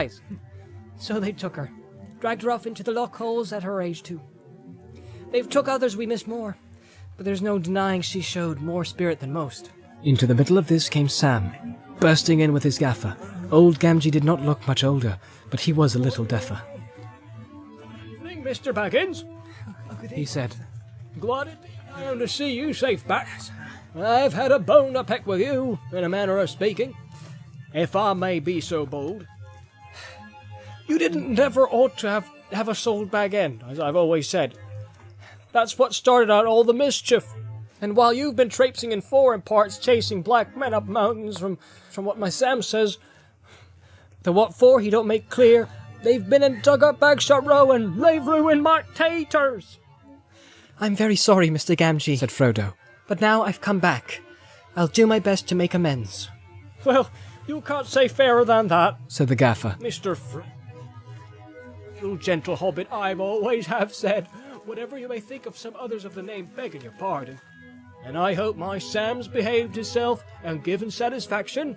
eyes. So they took her, dragged her off into the lock holes at her age too. They've took others we miss more, but there's no denying she showed more spirit than most. Into the middle of this came Sam, bursting in with his gaffer. Old Gamgee did not look much older, but he was a little deafer. "Evening, Mr. Baggins," he said. "Glad to see you safe back. I've had a bone to peck with you, in a manner of speaking, if I may be so bold. You didn't never ought to have us sold back in, as I've always said. That's what started out all the mischief. And while you've been traipsing in foreign parts chasing black men up mountains from what my Sam says, the what for he don't make clear, they've been and dug up Bagshot Row and they've ruined my taters." "I'm very sorry, Mr. Gamgee," said Frodo, "but now I've come back. I'll do my best to make amends." "Well, you can't say fairer than that, said the gaffer. Mr. You gentle hobbit, I've always have said, whatever you may think of some others of the name begging your pardon. And I hope my Sam's behaved himself and given satisfaction."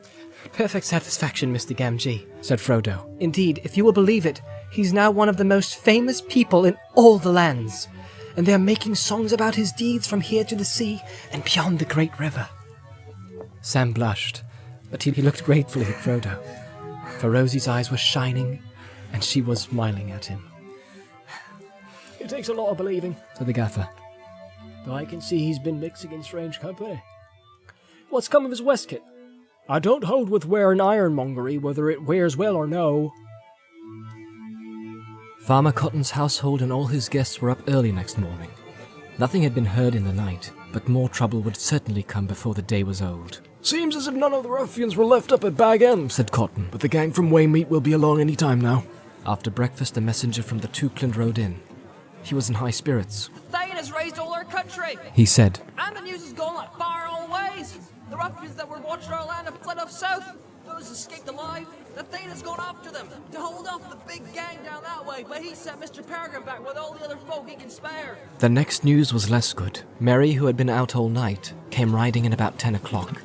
"Perfect satisfaction, Mr. Gamgee," said Frodo. "Indeed, if you will believe it, he's now one of the most famous people in all the lands, and they are making songs about his deeds from here to the sea and beyond the great river." Sam blushed, but he looked gratefully at Frodo, for Rosie's eyes were shining, and she was smiling at him. "It takes a lot of believing," said the gaffer. "Though I can see he's been mixing in strange company. What's come of his waistcoat? I don't hold with wearing ironmongery, whether it wears well or no." Farmer Cotton's household and all his guests were up early next morning. Nothing had been heard in the night, but more trouble would certainly come before the day was old. "Seems as if none of the ruffians were left up at Bag End," said Cotton, "but the gang from Waymeet will be along any time now." After breakfast, a messenger from the Tookland rode in. He was in high spirits. "Thane has raised all our country, he said. and the news has gone like far all ways. The ruffians that were watching our land have fled off south. Those escaped alive. The Thane has gone after them to hold off the big gang down that way, but he sent Mr. Peregrine back with all the other folk he can spare." The next news was less good. Mary, who had been out all night, came riding in about 10 o'clock.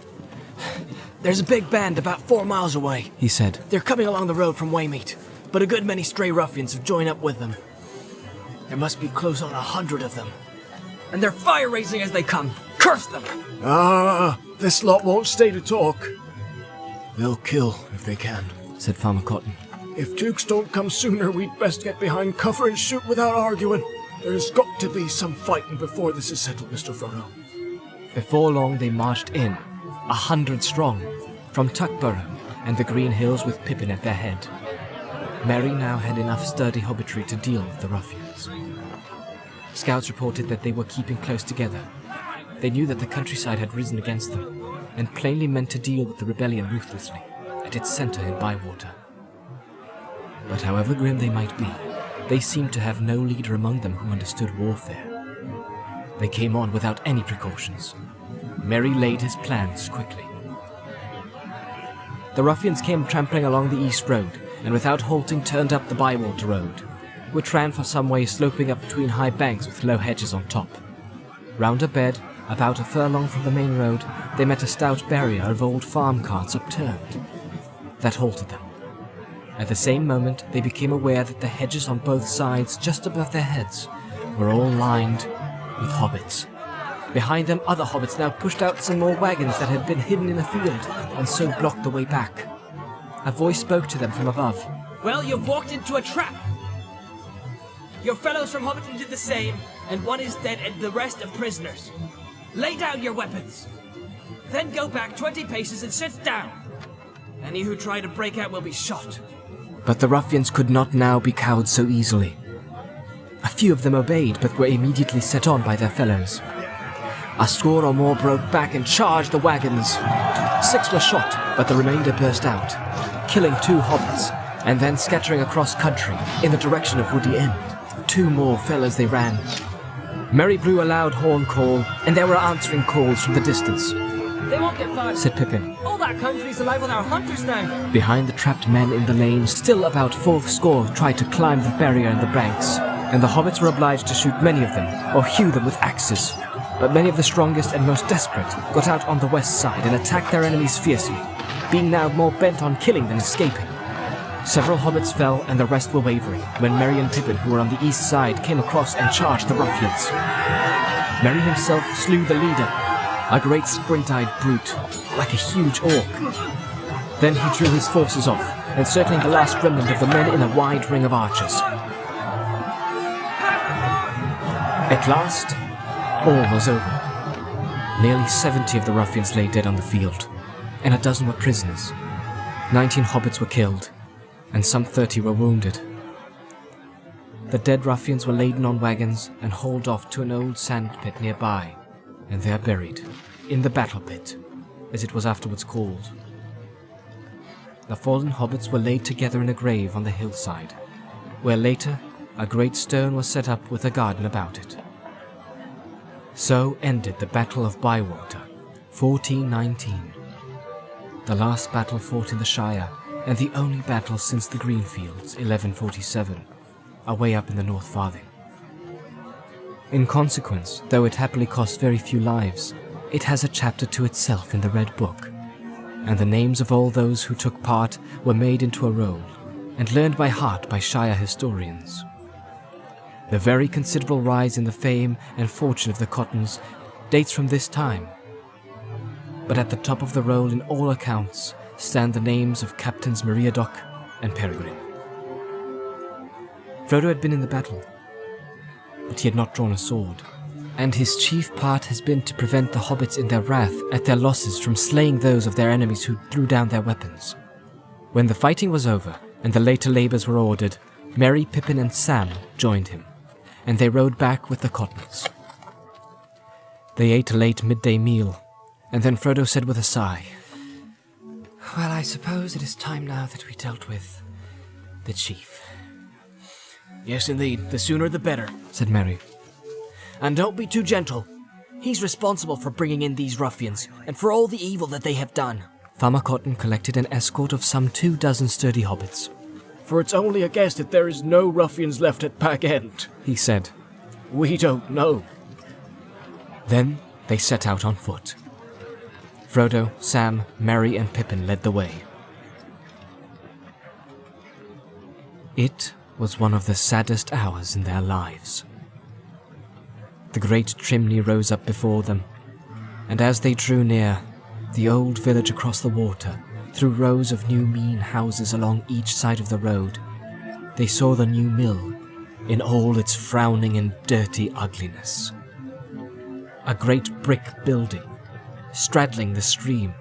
"There's a big band about 4 miles away," he said. "They're coming along the road from Waymeet, but a good many stray ruffians have joined up with them. There must be close on 100 of them. And they're fire-raising as they come. Curse them!" This lot won't stay to talk. They'll kill if they can," said Farmer Cotton. "If Dukes don't come sooner, we'd best get behind cover and shoot without arguing. There's got to be some fighting before this is settled, Mr. Frodo." Before long they marched in, 100 strong, from Tuckborough and the Green Hills with Pippin at their head. Mary now had enough sturdy hobbitry to deal with the ruffians. Scouts reported that they were keeping close together. They knew that the countryside had risen against them, and plainly meant to deal with the rebellion ruthlessly, at its centre in Bywater. But however grim they might be, they seemed to have no leader among them who understood warfare. They came on without any precautions. Merry laid his plans quickly. The ruffians came trampling along the east road, and without halting turned up the Bywater road, which ran for some way sloping up between high banks with low hedges on top. Round a bed, about a furlong from the main road, they met a stout barrier of old farm carts upturned. That halted them. At the same moment, they became aware that the hedges on both sides, just above their heads, were all lined with hobbits. Behind them, other hobbits now pushed out some more wagons that had been hidden in a field, and so blocked the way back. A voice spoke to them from above. "Well, you've walked into a trap. Your fellows from Hobbiton did the same, and one is dead and the rest are prisoners. Lay down your weapons. Then go back 20 paces and sit down. Any who try to break out will be shot." But the ruffians could not now be cowed so easily. A few of them obeyed, but were immediately set on by their fellows. A score or more broke back and charged the wagons. 6 were shot, but the remainder burst out, killing 2 hobbits, and then scattering across country in the direction of Woody End. 2 more fell as they ran. Merry blew a loud horn call, and there were answering calls from the distance. "They won't get far," said Pippin. "All that country's alive with our hunters now." Behind the trapped men in the lane, still about 4 score tried to climb the barrier in the banks, and the hobbits were obliged to shoot many of them, or hew them with axes. But many of the strongest and most desperate got out on the west side and attacked their enemies fiercely, being now more bent on killing than escaping. Several hobbits fell and the rest were wavering when Merry and Pippin, who were on the east side, came across and charged the ruffians. Merry himself slew the leader, a great squint-eyed brute, like a huge orc. Then he drew his forces off, encircling the last remnant of the men in a wide ring of archers. At last, all was over. Nearly 70 of the ruffians lay dead on the field, and a dozen were prisoners. 19 hobbits were killed, and some 30 were wounded. The dead ruffians were laden on wagons and hauled off to an old sand pit nearby, and there buried, in the battle pit, as it was afterwards called. The fallen hobbits were laid together in a grave on the hillside, where later a great stone was set up with a garden about it. So ended the Battle of Bywater, 1419. The last battle fought in the Shire, and the only battle since the Greenfields, 1147, away up in the North Farthing. In consequence, though it happily cost very few lives, it has a chapter to itself in the Red Book, and the names of all those who took part were made into a roll, and learned by heart by Shire historians. The very considerable rise in the fame and fortune of the Cottons dates from this time, but at the top of the roll in all accounts stand the names of Captains Meriadoc and Peregrine. Frodo had been in the battle, but he had not drawn a sword, and his chief part has been to prevent the hobbits in their wrath at their losses from slaying those of their enemies who threw down their weapons. When the fighting was over and the later labours were ordered, Merry, Pippin and Sam joined him, and they rode back with the Cottons. They ate a late midday meal, and then Frodo said with a sigh, "Well, I suppose it is time now that we dealt with the chief." Yes, indeed. The sooner the better, said Merry. And don't be too gentle. He's responsible for bringing in these ruffians, and for all the evil that they have done. Farmer Cotton collected an escort of some 24 sturdy hobbits. For it's only a guess that there is no ruffians left at Pack End, he said. We don't know. Then they set out on foot. Frodo, Sam, Merry and Pippin led the way. It was one of the saddest hours in their lives. The great chimney rose up before them, and as they drew near, the old village across the water, through rows of new mean houses along each side of the road, they saw the new mill in all its frowning and dirty ugliness. A great brick building, straddling the stream,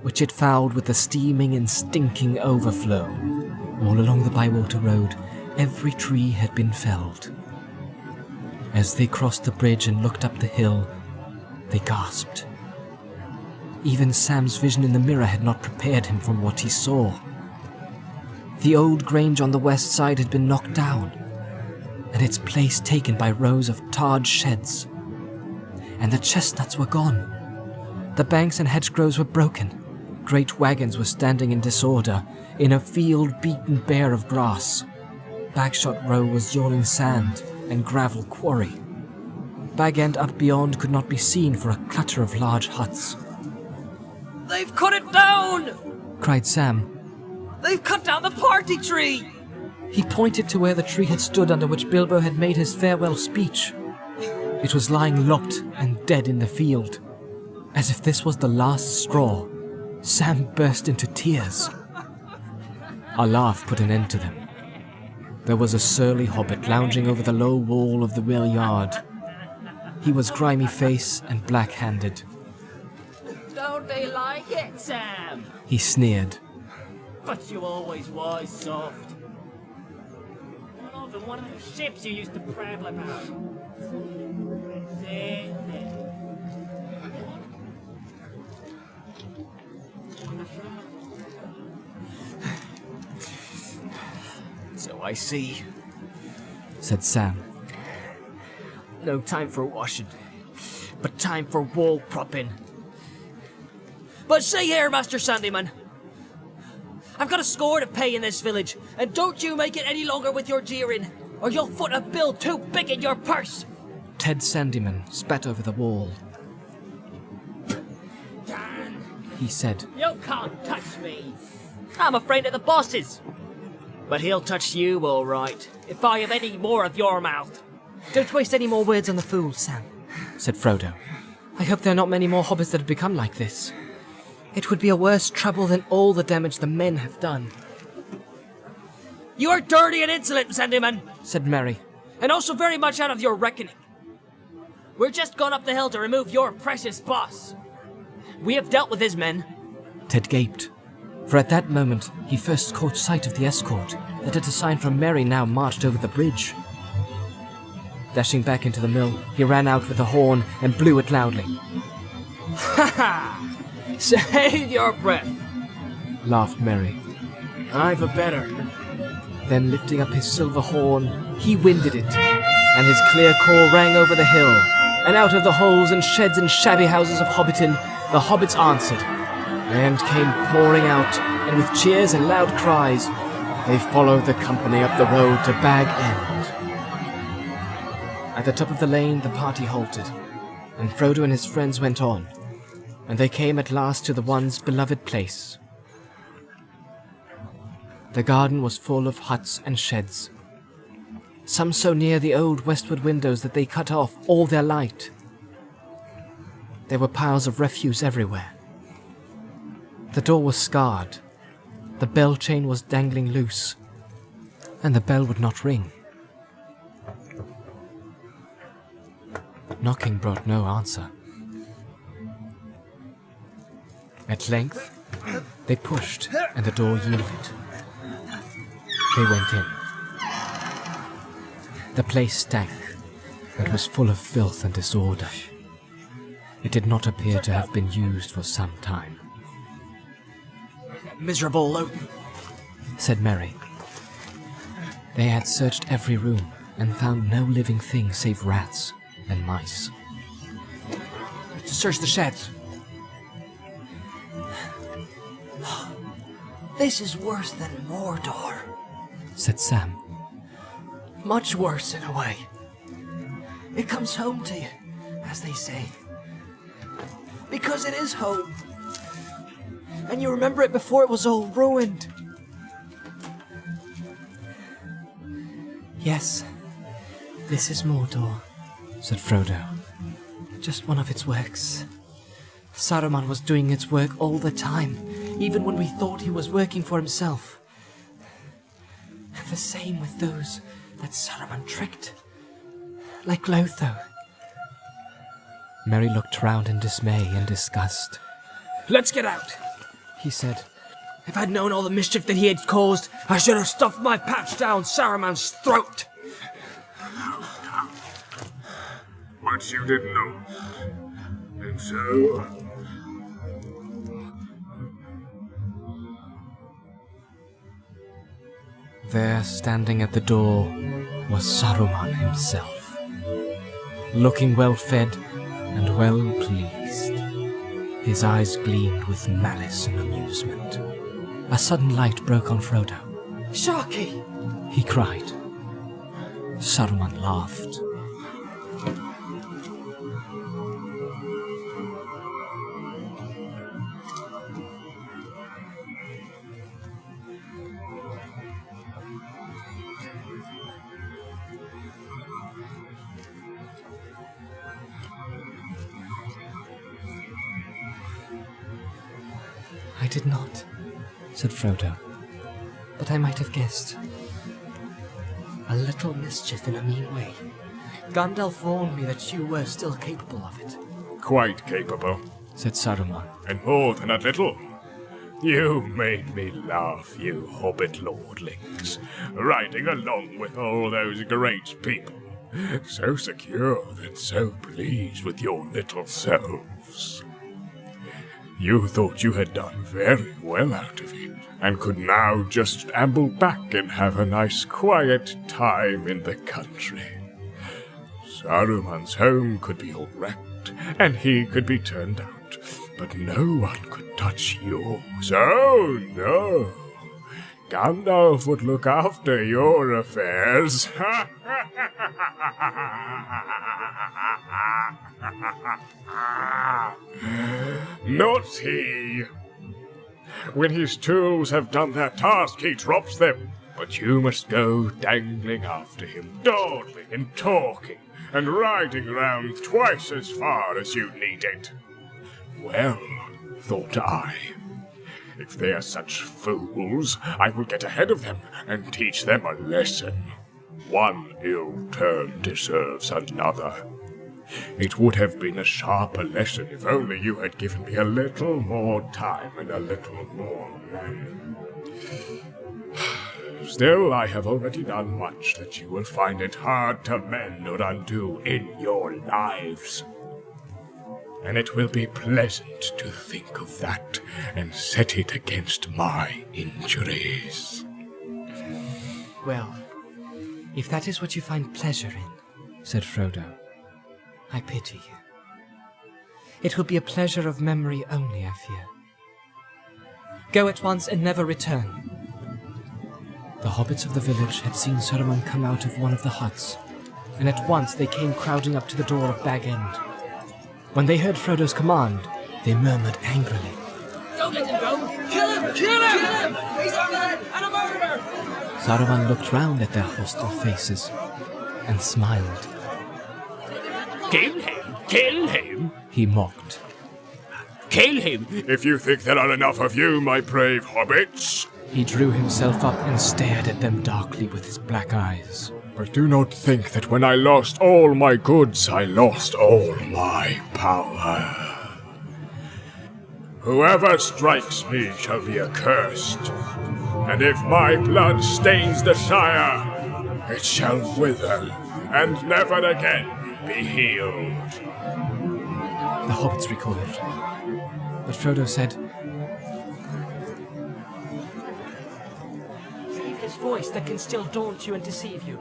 which it fouled with the steaming and stinking overflow. All along the Bywater Road, every tree had been felled. As they crossed the bridge and looked up the hill, they gasped. Even Sam's vision in the mirror had not prepared him for what he saw. The old grange on the west side had been knocked down, and its place taken by rows of tarred sheds. And the chestnuts were gone. The banks and hedgerows were broken. Great wagons were standing in disorder in a field beaten bare of grass. Bagshot Row was yawning sand and gravel quarry. Bag End up beyond could not be seen for a clutter of large huts. They've cut it down! Cried Sam. They've cut down the party tree! He pointed to where the tree had stood under which Bilbo had made his farewell speech. It was lying lopped and dead in the field. As if this was the last straw, Sam burst into tears. A laugh put an end to them. There was a surly hobbit lounging over the low wall of the mill yard. He was grimy-faced and black-handed. Don't they like it, Sam? He sneered. But you always was soft. Over one of the ships you used to prattle about. So I see, said Sam. No time for washing, but time for wall propping. But see here, Master Sandyman. I've got a score to pay in this village, and don't you make it any longer with your jeering, or you'll foot a bill too big in your purse. Ted Sandyman spat over the wall. Dan, He said, you can't touch me. I'm afraid of the bosses. But he'll touch you all right, if I have any more of your mouth. Don't waste any more words on the fool, Sam, said Frodo. I hope there are not many more hobbits that have become like this. It would be a worse trouble than all the damage the men have done. You are dirty and insolent, Sandyman, Said Merry. and also very much out of your reckoning. We're just gone up the hill to remove your precious boss. We have dealt with his men. Ted gaped, for at that moment he first caught sight of the escort that at a sign from Merry now marched over the bridge. Dashing back into the mill, he ran out with a horn and blew it loudly. Ha ha! Save your breath. Laughed Merry. I've a better. Then lifting up his silver horn, he winded it, and his clear call rang over the hill, and out of the holes and sheds and shabby houses of Hobbiton, the hobbits answered, and came pouring out, and with cheers and loud cries, they followed the company up the road to Bag End. At the top of the lane, the party halted, and Frodo and his friends went on, and they came at last to the once beloved place. The garden was full of huts and sheds, some so near the old westward windows that they cut off all their light. There were piles of refuse everywhere. The door was scarred, the bell chain was dangling loose, and the bell would not ring. Knocking brought no answer. At length, they pushed, and the door yielded. They went in. The place stank, and was full of filth and disorder. It did not appear to have been used for some time. Miserable loaf, Said Merry. They had searched every room and found no living thing save rats and mice. Search the sheds. this is worse than Mordor. Said Sam. Much worse in a way. It comes home to you, as they say. Because it is home. And you remember it before it was all ruined. Yes, this is Mordor, said Frodo. Just one of its works. Saruman was doing its work all the time, even when we thought he was working for himself. And the same with those that Saruman tricked. Like Lotho. Merry looked round in dismay and disgust. Let's get out, He said, If I'd known all the mischief that he had caused, I should have stuffed my patch down Saruman's throat. But you didn't know. And so... There, standing at the door, was Saruman himself, looking well-fed and well-pleased. His eyes gleamed with malice and amusement. A sudden light broke on Frodo. Sharky! He cried. Saruman laughed. I did not, said Frodo, but I might have guessed. A little mischief in a mean way. Gandalf warned me that you were still capable of it, Quite capable. said Saruman. And more than a little. You made me laugh, you hobbit lordlings, riding along with all those great people, so secure and so pleased with your little selves. You thought you had done very well out of it, and could now just amble back and have a nice quiet time in the country. Saruman's home could be all wrecked, and he could be turned out, but no one could touch yours. Oh, no. Gandalf would look after your affairs. Not he. When his tools have done their task, he drops them, But you must go dangling after him, dawdling and talking, and riding round twice as far as you need it. Well, thought I, if they are such fools, I will get ahead of them and teach them a lesson. One ill turn deserves another. It would have been a sharper lesson if only you had given me a little more time and a little more land. Still, I have already done much that you will find it hard to mend or undo in your lives. And it will be pleasant to think of that and set it against my injuries. Well, if that is what you find pleasure in, said Frodo, I pity you. It will be a pleasure of memory only, I fear. Go at once and never return. The hobbits of the village had seen Saruman come out of one of the huts, and at once they came crowding up to the door of Bag End. When they heard Frodo's command, they murmured angrily. Don't let him go! Kill him! Kill him! Kill him! He's a villain and a murderer! Saruman looked round at their hostile faces and smiled. Kill him! Kill him! He mocked. Kill him! If you think there are enough of you, my brave hobbits. He drew himself up and stared at them darkly with his black eyes. But do not think that when I lost all my goods, I lost all my power. Whoever strikes me shall be accursed, and if my blood stains the Shire, it shall wither and never again be healed. The hobbits recoiled, but Frodo said, His voice that can still daunt you and deceive you.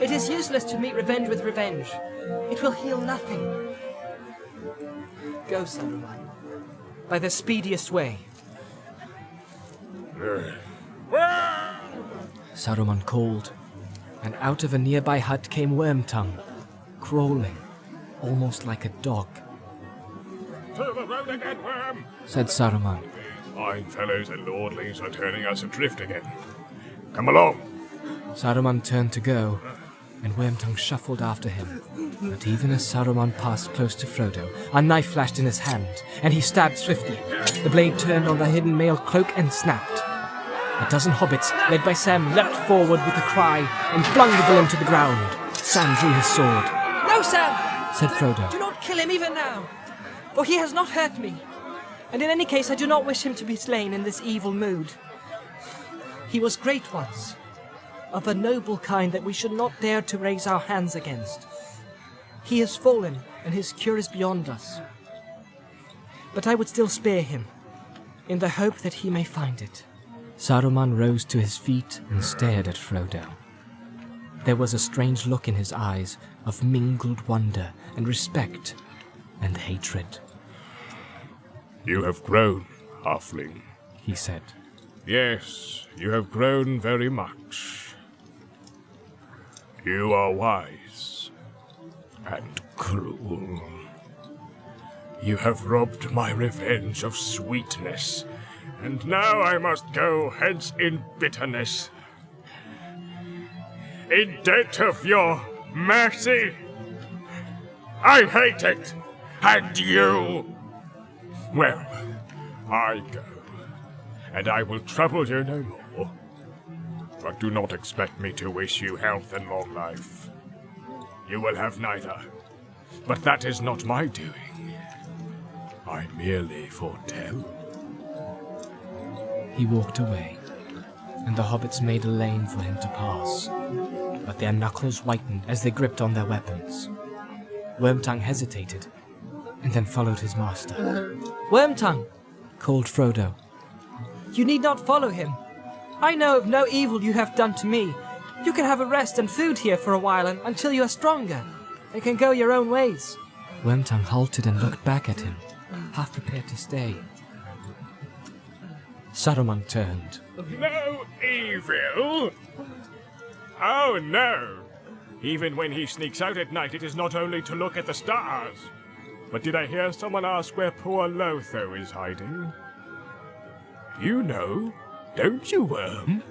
It is useless to meet revenge with revenge. It will heal nothing. Go, Saruman, by the speediest way. Saruman called, and out of a nearby hut came Wormtongue, crawling, almost like a dog. To the road again, Worm! Said Saruman. Fine fellows and lordlings are turning us adrift again. Come along. Saruman turned to go, and Wormtongue shuffled after him. But even as Saruman passed close to Frodo, a knife flashed in his hand, and he stabbed swiftly. The blade turned on the hidden mail cloak and snapped. A dozen hobbits, led by Sam, leapt forward with a cry and flung the villain to the ground. Sam drew his sword. No, Sam! Said Frodo. Do not kill him even now, for he has not hurt me. And in any case, I do not wish him to be slain in this evil mood. He was great once, of a noble kind that we should not dare to raise our hands against. He has fallen, and his cure is beyond us. But I would still spare him, in the hope that he may find it. Saruman rose to his feet and stared at Frodo. There was a strange look in his eyes of mingled wonder and respect and hatred. You have grown, halfling, He said. Yes, you have grown very much. You are wise and cruel. You have robbed my revenge of sweetness, and now I must go hence in bitterness, in debt of your mercy. I hate it, and you. Well, I go, and I will trouble you no more. But do not expect me to wish you health and long life. You will have neither, but that is not my doing. I merely foretell. He walked away, and the hobbits made a lane for him to pass, but their knuckles whitened as they gripped on their weapons. Wormtongue hesitated, and then followed his master. Wormtongue, Called Frodo. you need not follow him. I know of no evil you have done to me. You can have a rest and food here for a while until you are stronger, and can go your own ways. Wormtongue halted and looked back at him, half prepared to stay. Saruman turned. No evil? Oh, no. Even when he sneaks out at night, it is not only to look at the stars. But did I hear someone ask where poor Lotho is hiding? You know, don't you, Worm?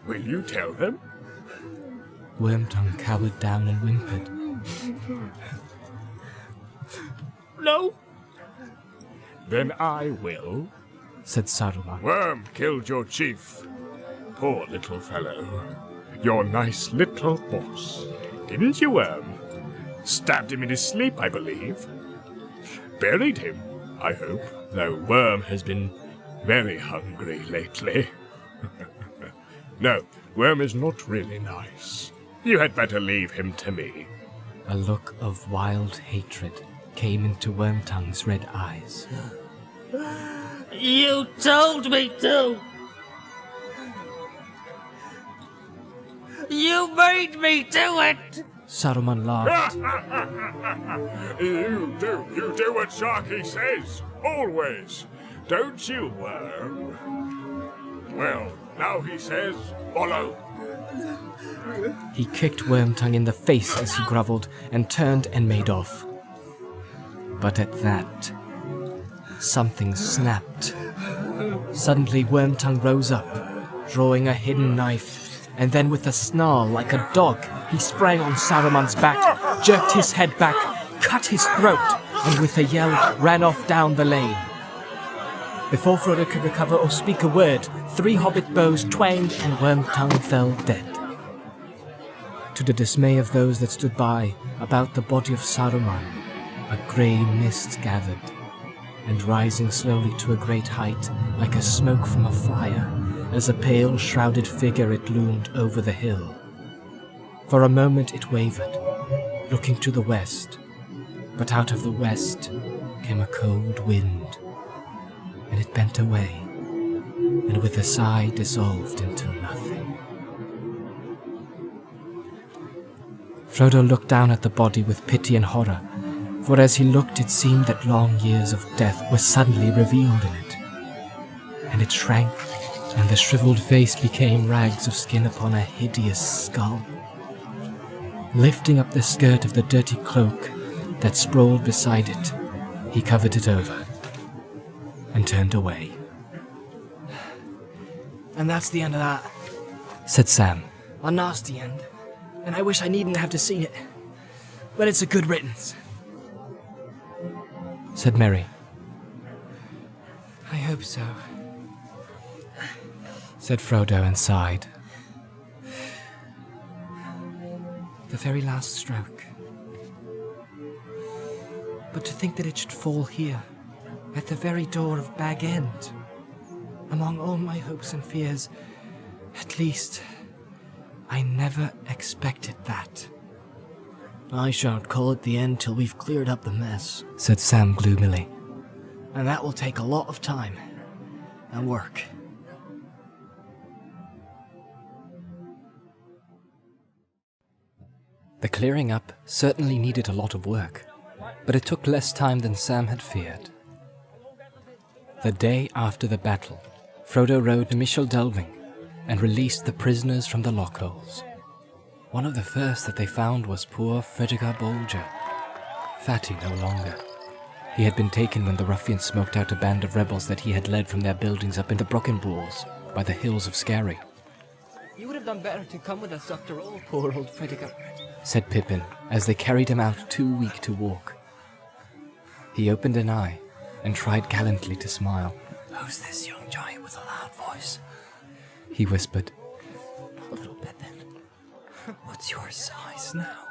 Will you tell them? Wormtongue cowered down and whimpered. No. Then I will. Said Saruman. Worm killed your chief. Poor little fellow. Your nice little boss. Didn't you, Worm? Stabbed him in his sleep, I believe. Buried him, I hope, though Worm has been very hungry lately. No, Worm is not really nice. You had better leave him to me. A look of wild hatred came into Wormtongue's red eyes. You told me to. You made me do it. Saruman laughed. You do what Sharky says, always. Don't you, Worm? Well, now he says, follow. He kicked Wormtongue in the face as he grovelled and turned and made off. But at that, something snapped. Suddenly Wormtongue rose up, drawing a hidden knife, and then with a snarl like a dog, he sprang on Saruman's back, jerked his head back, cut his throat, and with a yell ran off down the lane. Before Frodo could recover or speak a word, 3 hobbit bows twanged and Wormtongue fell dead. To the dismay of those that stood by, about the body of Saruman, a grey mist gathered, and rising slowly to a great height, like a smoke from a fire, as a pale, shrouded figure it loomed over the hill. For a moment it wavered, looking to the west, but out of the west came a cold wind, and it bent away, and with a sigh dissolved into nothing. Frodo looked down at the body with pity and horror, for as he looked it seemed that long years of death were suddenly revealed in it, and it shrank, and the shriveled face became rags of skin upon a hideous skull. Lifting up the skirt of the dirty cloak that sprawled beside it, he covered it over, and turned away. And that's the end of that. Said Sam. A nasty end. And I wish I needn't have to see it. But it's a good riddance. Said Merry. I hope so. Said Frodo and sighed. The very last stroke. But to think that it should fall here, at the very door of Bag End. Among all my hopes and fears, at least, I never expected that. I shan't call it the end till we've cleared up the mess, said Sam gloomily. and that will take a lot of time and work. The clearing up certainly needed a lot of work, but it took less time than Sam had feared. The day after the battle, Frodo rode to Michel Delving and released the prisoners from the lockholes. One of the first that they found was poor Fredegar Bolger, fatty no longer. He had been taken when the ruffians smoked out a band of rebels that he had led from their buildings up in the Brockenboars by the hills of Skerry. You would have done better to come with us after all, poor old Fredegar, said Pippin as they carried him out too weak to walk. He opened an eye and tried gallantly to smile. Who's this young giant with a loud voice? He whispered. A little Pippin. What's your size now?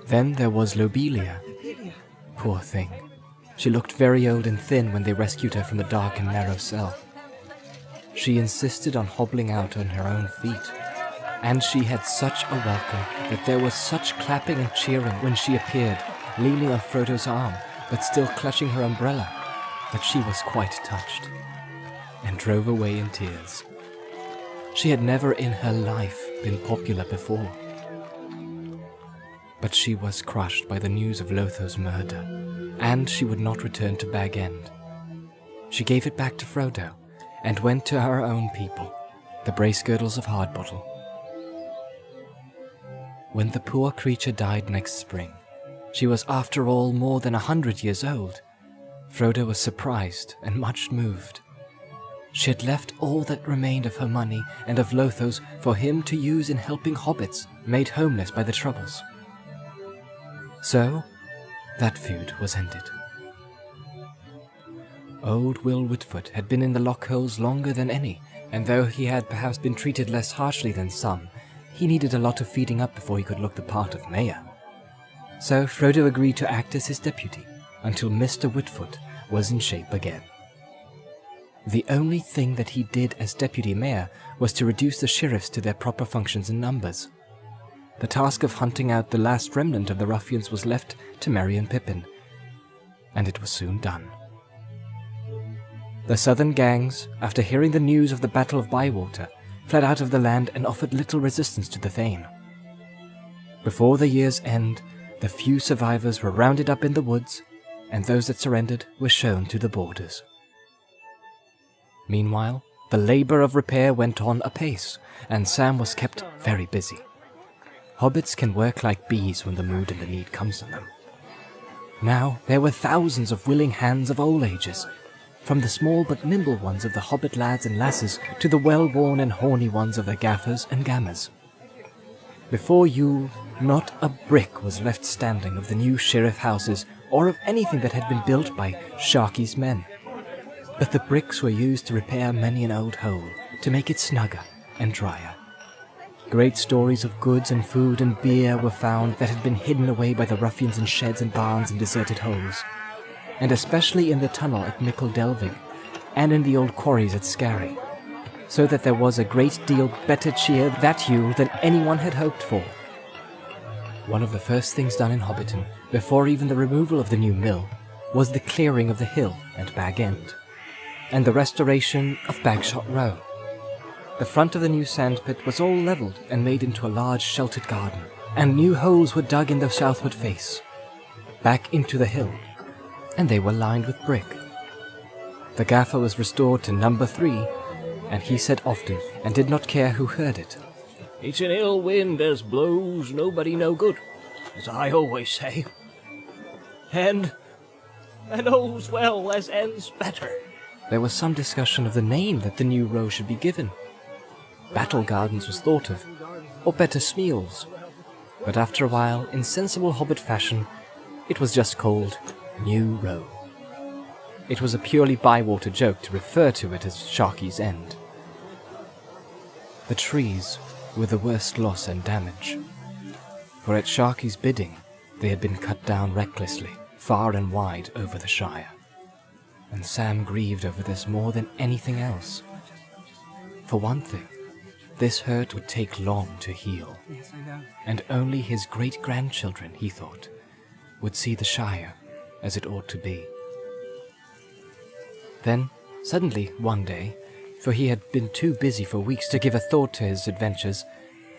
Then there was Lobelia. Poor thing. She looked very old and thin when they rescued her from the dark and narrow cell. She insisted on hobbling out on her own feet, and she had such a welcome that there was such clapping and cheering when she appeared, leaning on Frodo's arm, but still clutching her umbrella, that she was quite touched, and drove away in tears. She had never in her life been popular before. But she was crushed by the news of Lotho's murder, and she would not return to Bag End. She gave it back to Frodo, and went to her own people, the Bracegirdles of Hardbottle. When the poor creature died next spring, she was after all more than 100 years old, Frodo was surprised and much moved. She had left all that remained of her money and of Lotho's for him to use in helping hobbits made homeless by the Troubles. So, that feud was ended. Old Will Whitfoot had been in the Lockholes longer than any, and though he had perhaps been treated less harshly than some, he needed a lot of feeding up before he could look the part of mayor. So Frodo agreed to act as his deputy until Mr. Whitfoot was in shape again. The only thing that he did as deputy mayor was to reduce the sheriffs to their proper functions and numbers. The task of hunting out the last remnant of the ruffians was left to Merry and Pippin, and it was soon done. The southern gangs, after hearing the news of the Battle of Bywater, fled out of the land and offered little resistance to the Thane. Before the year's end, the few survivors were rounded up in the woods, and those that surrendered were shown to the borders. Meanwhile, the labour of repair went on apace, and Sam was kept very busy. Hobbits can work like bees when the mood and the need comes on them. Now there were thousands of willing hands of all ages, from the small but nimble ones of the hobbit lads and lasses to the well-worn and horny ones of the gaffers and gammers. Before Yule, not a brick was left standing of the new sheriff houses or of anything that had been built by Sharky's men. But the bricks were used to repair many an old hole, to make it snugger and drier. Great stories of goods and food and beer were found that had been hidden away by the ruffians in sheds and barns and deserted holes, and especially in the tunnel at Mickle Delvig, and in the old quarries at Scarry, so that there was a great deal better cheer that Yule than anyone had hoped for. One of the first things done in Hobbiton, before even the removal of the new mill, was the clearing of the hill and Bag End, and the restoration of Bagshot Row. The front of the new sandpit was all levelled and made into a large sheltered garden, and new holes were dug in the southward face, back into the hill, and they were lined with brick. The gaffer was restored to number 3, and he said often, and did not care who heard it, It's an ill wind as blows nobody no good, as I always say. And all's well as ends better. There was some discussion of the name that the new row should be given. Battle Gardens was thought of, or better Smeals. But after a while, in sensible hobbit fashion, it was just called New Row. It was a purely Bywater joke to refer to it as Sharky's End. The trees were the worst loss and damage, for at Sharky's bidding they had been cut down recklessly, far and wide over the Shire, and Sam grieved over this more than anything else. For one thing, this hurt would take long to heal, and only his great-grandchildren, he thought, would see the Shire as it ought to be. Then, suddenly, one day, for he had been too busy for weeks to give a thought to his adventures,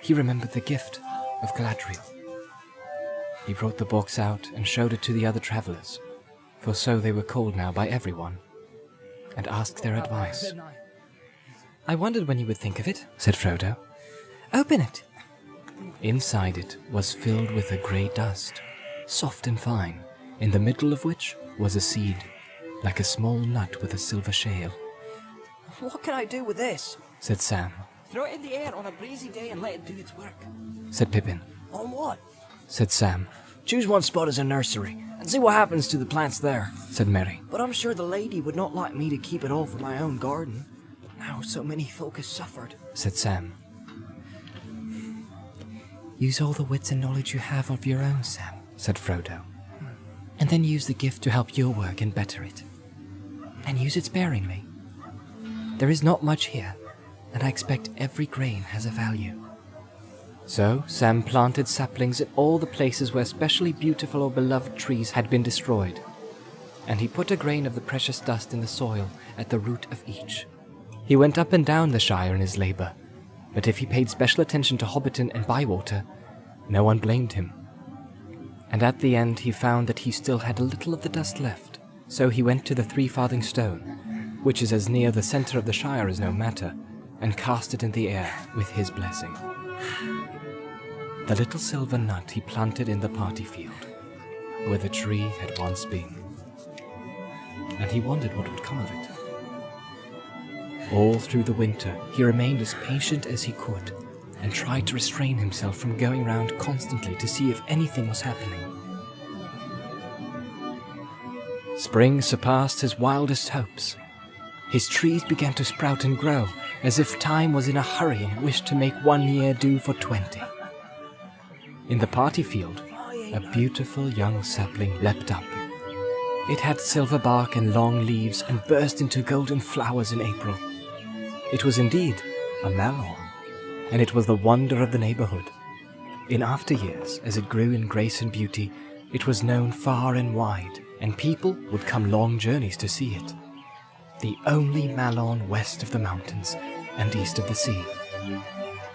he remembered the gift of Galadriel. He brought the box out and showed it to the other travellers, for so they were called now by everyone, and asked their advice. "I wondered when you would think of it," said Frodo. "Open it." Inside it was filled with a grey dust, soft and fine, in the middle of which was a seed, like a small nut with a silver shale. What can I do with this? Said Sam. Throw it in the air on a breezy day and let it do its work. Said Pippin. On what? Said Sam. Choose one spot as a nursery, and see what happens to the plants there. Said Merry. But I'm sure the lady would not like me to keep it all for my own garden. Now so many folk have suffered. Said Sam. Use all the wits and knowledge you have of your own, Sam, said Frodo. And then use the gift to help your work and better it. And use it sparingly. There is not much here, and I expect every grain has a value. So Sam planted saplings in all the places where specially beautiful or beloved trees had been destroyed, and he put a grain of the precious dust in the soil at the root of each. He went up and down the Shire in his labour, but if he paid special attention to Hobbiton and Bywater, no one blamed him. And at the end he found that he still had a little of the dust left, so he went to the 3-farthing stone, which is as near the centre of the Shire as no matter, and cast it in the air with his blessing. The little silver nut he planted in the party field, where the tree had once been. and he wondered what would come of it. All through the winter, he remained as patient as he could, and tried to restrain himself from going round constantly to see if anything was happening. Spring surpassed his wildest hopes. His trees began to sprout and grow, as if time was in a hurry and wished to make 1 year do for 20. In the party field, a beautiful young sapling leapt up. It had silver bark and long leaves and burst into golden flowers in April. It was indeed a mallow, and it was the wonder of the neighborhood. In after years, as it grew in grace and beauty, it was known far and wide, and people would come long journeys to see it. The only mallow west of the mountains and east of the sea,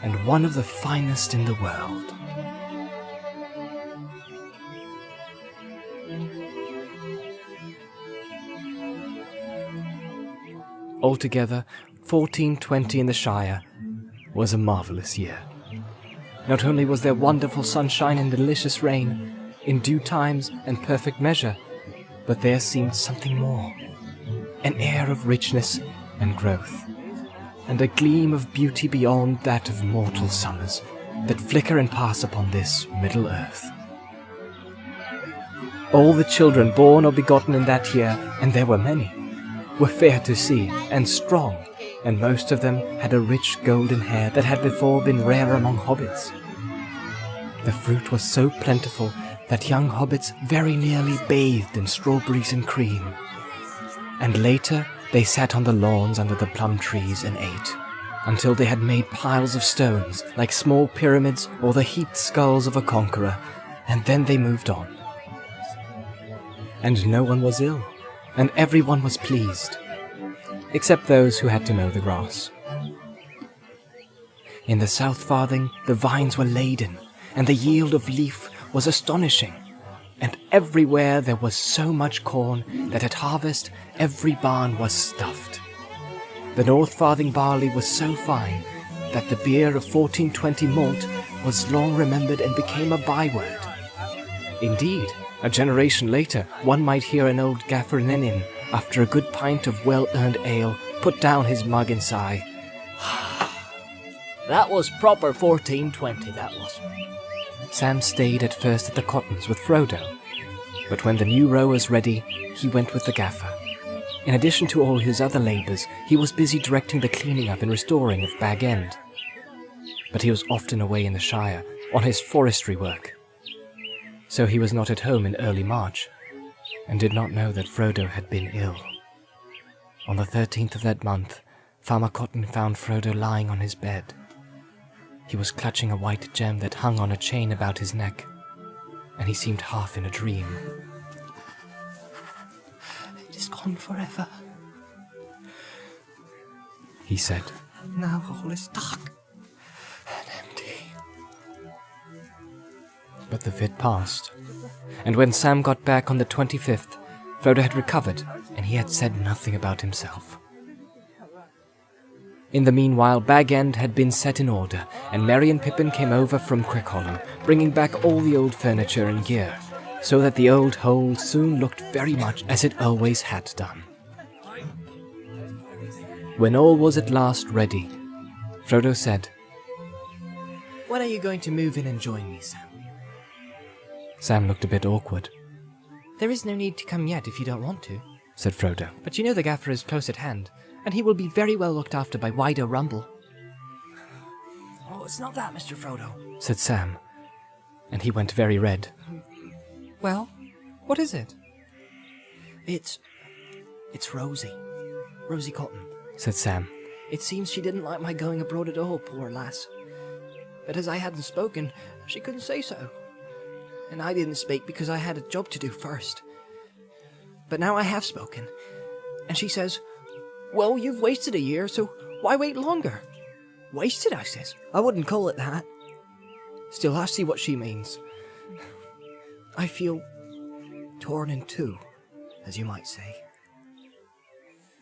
and one of the finest in the world. Altogether, 1420 in the Shire was a marvellous year. Not only was there wonderful sunshine and delicious rain, in due times and perfect measure, but there seemed something more, an air of richness and growth, and a gleam of beauty beyond that of mortal summers that flicker and pass upon this middle earth. All the children born or begotten in that year, and there were many, were fair to see and strong, and most of them had a rich golden hair that had before been rare among hobbits. The fruit was so plentiful that young hobbits very nearly bathed in strawberries and cream, and later they sat on the lawns under the plum trees and ate, until they had made piles of stones like small pyramids or the heaped skulls of a conqueror, and then they moved on. And no one was ill, and everyone was pleased, except those who had to mow the grass. In the South Farthing the vines were laden, and the yield of leaf was astonishing, and everywhere there was so much corn that at harvest every barn was stuffed. The North Farthing barley was so fine that the beer of 1420 malt was long remembered and became a byword. Indeed, a generation later, one might hear an old gaffer in an inn, after a good pint of well-earned ale, put down his mug and sigh, That was proper 1420, that was. Sam stayed at first at the Cottons with Frodo, but when the new row was ready, he went with the gaffer. In addition to all his other labours, he was busy directing the cleaning up and restoring of Bag End. But he was often away in the Shire, on his forestry work. So he was not at home in early March, and did not know that Frodo had been ill. On the 13th of that month, Farmer Cotton found Frodo lying on his bed. He was clutching a white gem that hung on a chain about his neck, and he seemed half in a dream. It is gone forever, he said. now all is dark and empty. But the fit passed, and when Sam got back on the 25th, Frodo had recovered, and he had said nothing about himself. In the meanwhile, Bag End had been set in order, and Merry and Pippin came over from Crickhollow, bringing back all the old furniture and gear, so that the old hole soon looked very much as it always had done. When all was at last ready, Frodo said, When are you going to move in and join me, Sam? Sam looked a bit awkward. There is no need to come yet if you don't want to. Said Frodo. But you know the gaffer is close at hand, and he will be very well looked after by Wido Rumble. Oh, it's not that, Mr. Frodo, said Sam, and he went very red. Well, what is it? It's Rosie. Rosie Cotton, said Sam. It seems she didn't like my going abroad at all, poor lass. But as I hadn't spoken, she couldn't say so. And I didn't speak because I had a job to do first. But now I have spoken, and she says, Well, you've wasted a year, so why wait longer? Wasted, I says. I wouldn't call it that. Still, I see what she means. I feel torn in two, as you might say.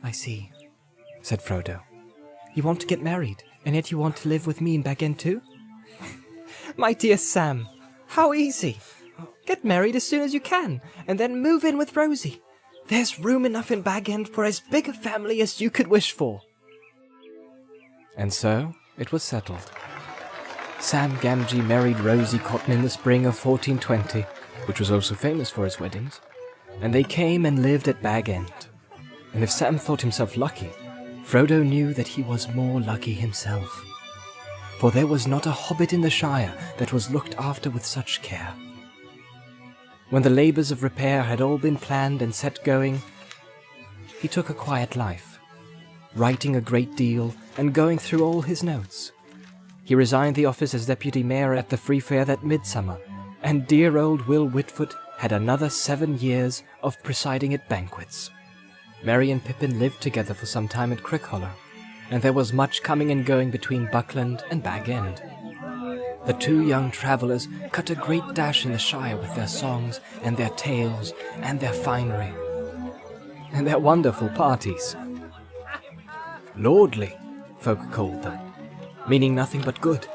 I see, said Frodo. You want to get married, and yet you want to live with me in Bag End too? My dear Sam, how easy! Get married as soon as you can, and then move in with Rosie. There's room enough in Bag End for as big a family as you could wish for. And so it was settled. Sam Gamgee married Rosie Cotton in the spring of 1420, which was also famous for his weddings, and they came and lived at Bag End. And if Sam thought himself lucky, Frodo knew that he was more lucky himself. For there was not a hobbit in the Shire that was looked after with such care. When the labours of repair had all been planned and set going, he took a quiet life, writing a great deal and going through all his notes. He resigned the office as deputy mayor at the Free Fair that midsummer, and dear old Will Whitfoot had another 7 years of presiding at banquets. Merry and Pippin lived together for some time at Crickhollow, and there was much coming and going between Buckland and Bag End. The two young travellers cut a great dash in the Shire with their songs and their tales and their finery, and their wonderful parties. Lordly, folk called them, meaning nothing but good,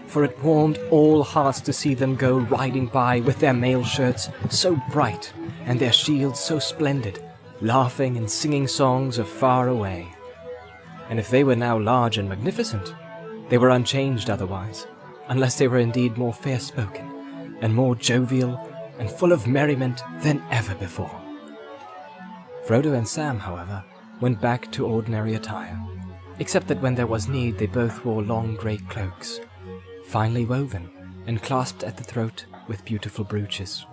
for it warmed all hearts to see them go riding by with their mail shirts so bright and their shields so splendid, laughing and singing songs of far away. And if they were now large and magnificent, they were unchanged otherwise, unless they were indeed more fair-spoken, and more jovial, and full of merriment than ever before. Frodo and Sam, however, went back to ordinary attire, except that when there was need they both wore long grey cloaks, finely woven, and clasped at the throat with beautiful brooches.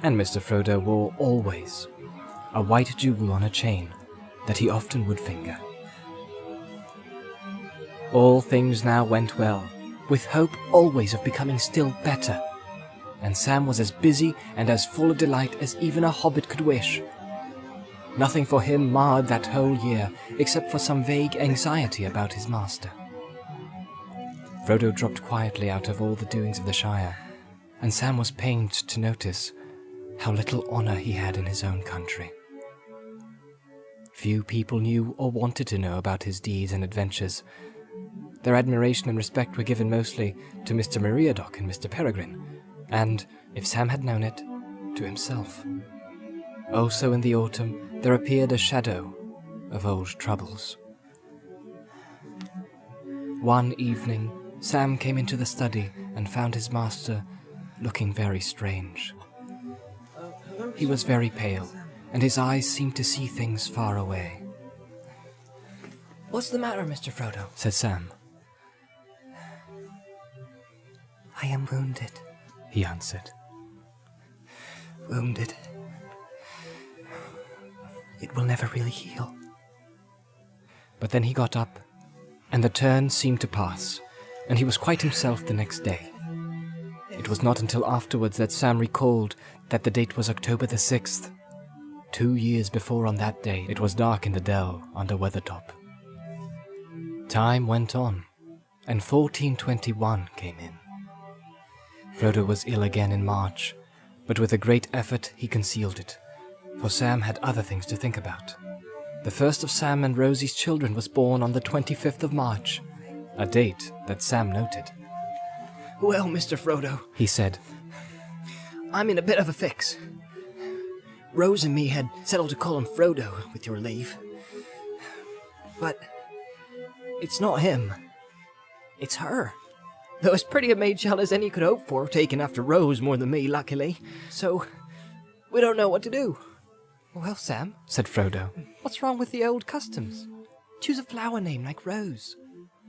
And Mr. Frodo wore always a white jewel on a chain that he often would finger. All things now went well, with hope always of becoming still better, and Sam was as busy and as full of delight as even a hobbit could wish. Nothing for him marred that whole year, except for some vague anxiety about his master. Frodo dropped quietly out of all the doings of the Shire, and Sam was pained to notice how little honour he had in his own country. Few people knew or wanted to know about his deeds and adventures. Their admiration and respect were given mostly to Mr. Meriadoc and Mr. Peregrine, and, if Sam had known it, to himself. Also in the autumn there appeared a shadow of old troubles. One evening, Sam came into the study and found his master looking very strange. He was very pale, and his eyes seemed to see things far away. What's the matter, Mr. Frodo? Said Sam. I am wounded. He answered. Wounded. It will never really heal. But then he got up, and the turn seemed to pass, and he was quite himself the next day. It was not until afterwards that Sam recalled that the date was October the 6th. 2 years before on that day it was dark in the dell under Weathertop. Time went on, and 1421 came in. Frodo was ill again in March, but with a great effort he concealed it, for Sam had other things to think about. The first of Sam and Rosie's children was born on the 25th of March, a date that Sam noted. Well, Mr. Frodo, He said, I'm in a bit of a fix. Rose and me had settled to call him Frodo, with your leave. But it's not him. It's her. Though as pretty a maid child as any could hope for, taken after Rose more than me, luckily. So, we don't know what to do. Well, Sam, said Frodo, what's wrong with the old customs? Choose a flower name like Rose.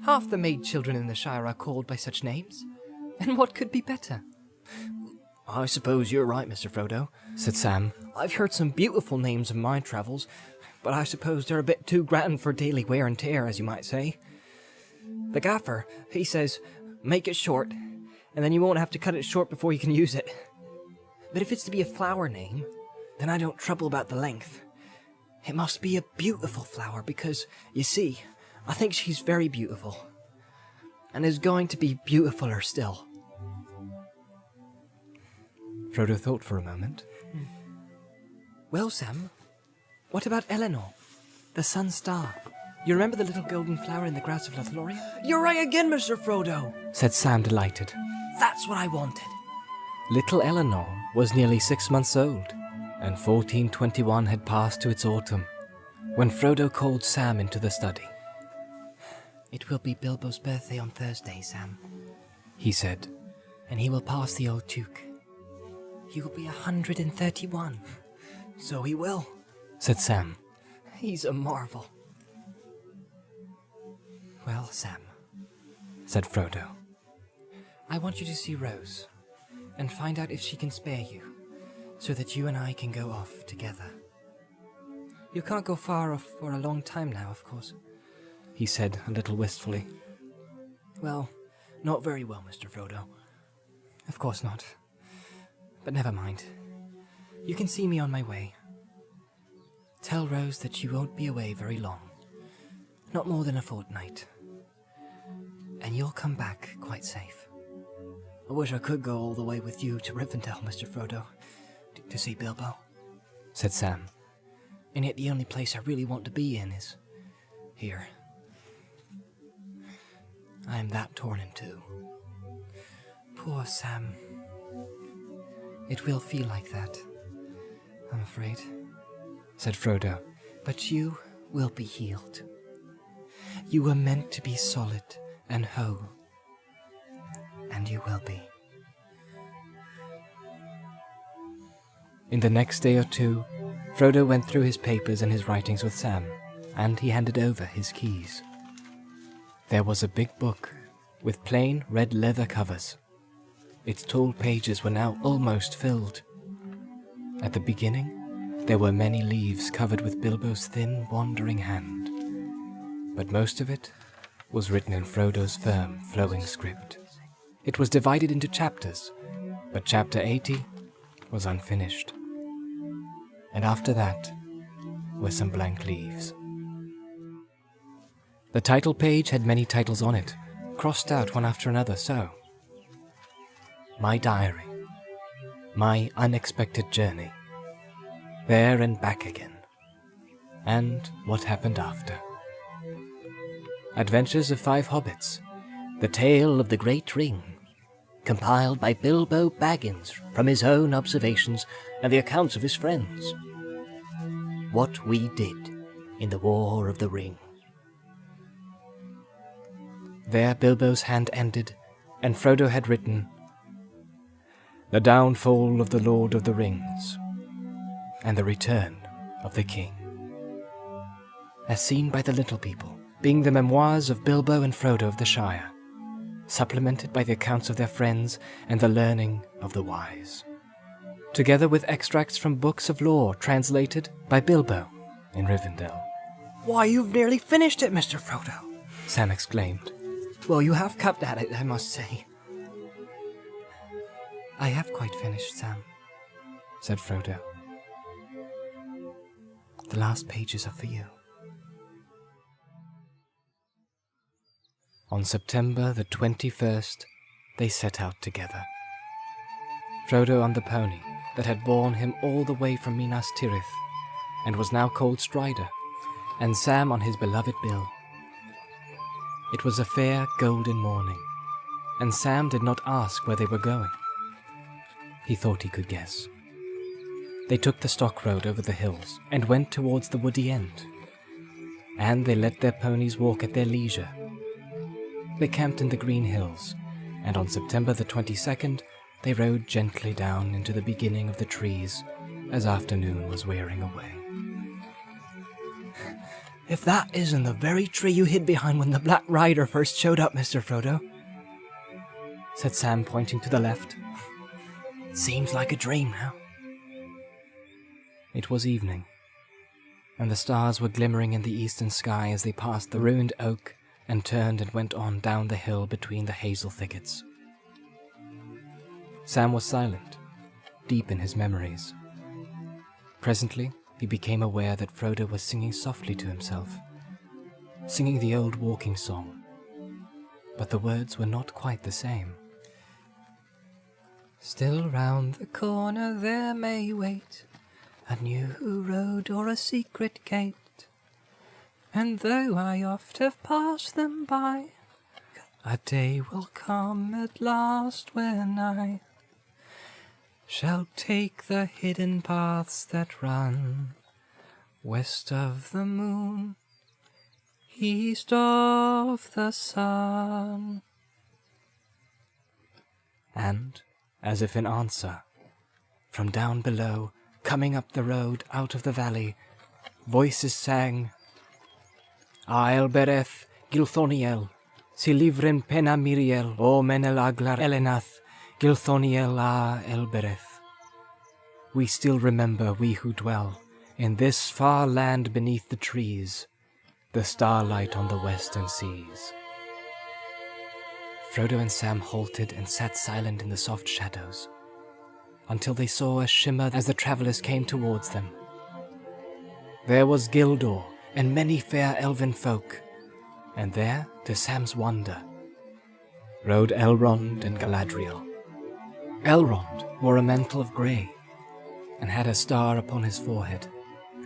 Half the maid children in the Shire are called by such names. And what could be better? I suppose you're right, Mr. Frodo, said Sam. I've heard some beautiful names in my travels, but I suppose they're a bit too grand for daily wear and tear, as you might say. The gaffer, he says, make it short, and then you won't have to cut it short before you can use it. But if it's to be a flower name, then I don't trouble about the length. It must be a beautiful flower, because, you see, I think she's very beautiful, and is going to be beautifuler still. Frodo thought for a moment. Well, Sam, what about Eleanor, the sun star? You remember the little golden flower in the grass of Lothlorien? You're right again, Mr. Frodo, said Sam, delighted. That's what I wanted. Little Eleanor was nearly 6 months old, and 1421 had passed to its autumn, when Frodo called Sam into the study. It will be Bilbo's birthday on Thursday, Sam, He said. and he will pass the old Duke. He will be 131. So he will. Said Sam. He's a marvel. Well, Sam, Said Frodo. I want you to see Rose and find out if she can spare you, so that you and I can go off together. You can't go far off for a long time now, of course. He said a little wistfully. Well, not very well, Mr. Frodo. Of course not. But never mind. You can see me on my way. Tell Rose that you won't be away very long. Not more than a fortnight. And you'll come back quite safe. I wish I could go all the way with you to Rivendell, Mr. Frodo, to see Bilbo. Said Sam. And yet the only place I really want to be in is here. I am that torn in two. Poor Sam. It will feel like that, I'm afraid. Said Frodo. But you will be healed. You were meant to be solid and whole. And you will be. In the next day or two, Frodo went through his papers and his writings with Sam, and he handed over his keys. There was a big book with plain red leather covers. Its tall pages were now almost filled. At the beginning, there were many leaves covered with Bilbo's thin, wandering hand, but most of it was written in Frodo's firm, flowing script. It was divided into chapters, but chapter 80 was unfinished. And after that were some blank leaves. The title page had many titles on it, crossed out one after another, so: My Diary, My Unexpected Journey, There and Back Again, and What Happened After. Adventures of 5 Hobbits, The Tale of the Great Ring, compiled by Bilbo Baggins from his own observations and the accounts of his friends. What We Did in the War of the Ring. There Bilbo's hand ended, and Frodo had written, The Downfall of the Lord of the Rings, and the Return of the King. As seen by the little people, being the memoirs of Bilbo and Frodo of the Shire, supplemented by the accounts of their friends and the learning of the wise, together with extracts from books of lore translated by Bilbo in Rivendell. Why, you've nearly finished it, Mr. Frodo. Sam exclaimed. Well, you have kept at it, I must say. I have quite finished, Sam, said Frodo. The last pages are for you. On September the 21st, they set out together. Frodo on the pony that had borne him all the way from Minas Tirith, and was now called Strider, and Sam on his beloved Bill. It was a fair, golden morning, and Sam did not ask where they were going. He thought he could guess. They took the stock road over the hills and went towards the woody end, and they let their ponies walk at their leisure. They camped in the green hills, and on September the 22nd, they rode gently down into the beginning of the trees as afternoon was wearing away. If that isn't the very tree you hid behind when the Black Rider first showed up, Mr. Frodo, said Sam, pointing to the left. Seems like a dream now. It was evening, and the stars were glimmering in the eastern sky as they passed the ruined oak and turned and went on down the hill between the hazel thickets. Sam was silent, deep in his memories. Presently, he became aware that Frodo was singing softly to himself, singing the old walking song, but the words were not quite the same. Still round the corner there may wait a new road or a secret gate, and though I oft have passed them by, a day will come at last when I shall take the hidden paths that run west of the moon, east of the sun. And, as if in answer, from down below, coming up the road out of the valley, voices sang, Aelbereth Gilthoniel, si livren pena Miriel, o menel aglar Elenath, Gilthoniel a Elbereth. We still remember, we who dwell in this far land beneath the trees, the starlight on the western seas. Frodo and Sam halted and sat silent in the soft shadows, until they saw a shimmer as the travelers came towards them. There was Gildor and many fair elven folk, and there, to Sam's wonder, rode Elrond and Galadriel. Elrond wore a mantle of grey, and had a star upon his forehead,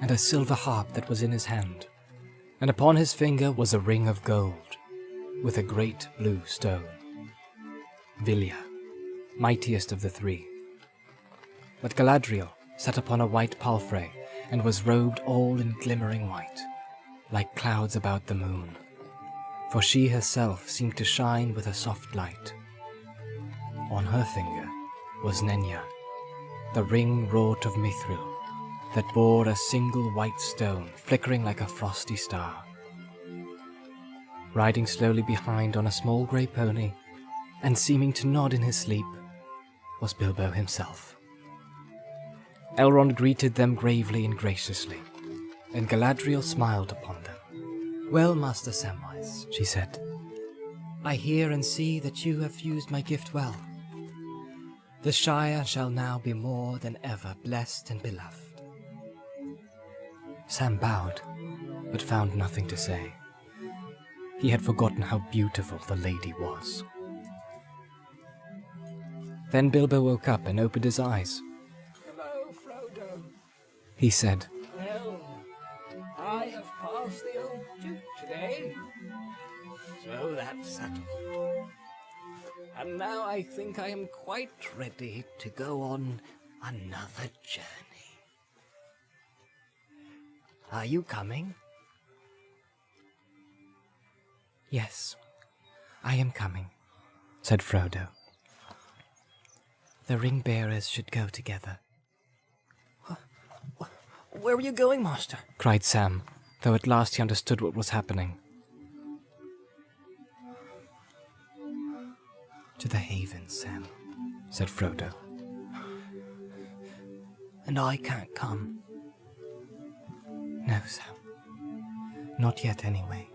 and a silver harp that was in his hand, and upon his finger was a ring of gold, with a great blue stone. Vilya, mightiest of the three. But Galadriel sat upon a white palfrey, and was robed all in glimmering white, like clouds about the moon, for she herself seemed to shine with a soft light. On her finger was Nenya, the ring wrought of mithril, that bore a single white stone flickering like a frosty star. Riding slowly behind on a small grey pony, and seeming to nod in his sleep, was Bilbo himself. Elrond greeted them gravely and graciously, and Galadriel smiled upon them. Well, Master Samwise, she said, I hear and see that you have used my gift well. The Shire shall now be more than ever blessed and beloved. Sam bowed, but found nothing to say. He had forgotten how beautiful the lady was. Then Bilbo woke up and opened his eyes. Hello, Frodo. He said, Well, I have passed the old Duke today, so that's settled. And now I think I am quite ready to go on another journey. Are you coming? Yes, I am coming, said Frodo. The ring-bearers should go together. Where are you going, Master? Cried Sam, though at last he understood what was happening. To the Haven, Sam, said Frodo. And I can't come. No, Sam. Not yet, anyway.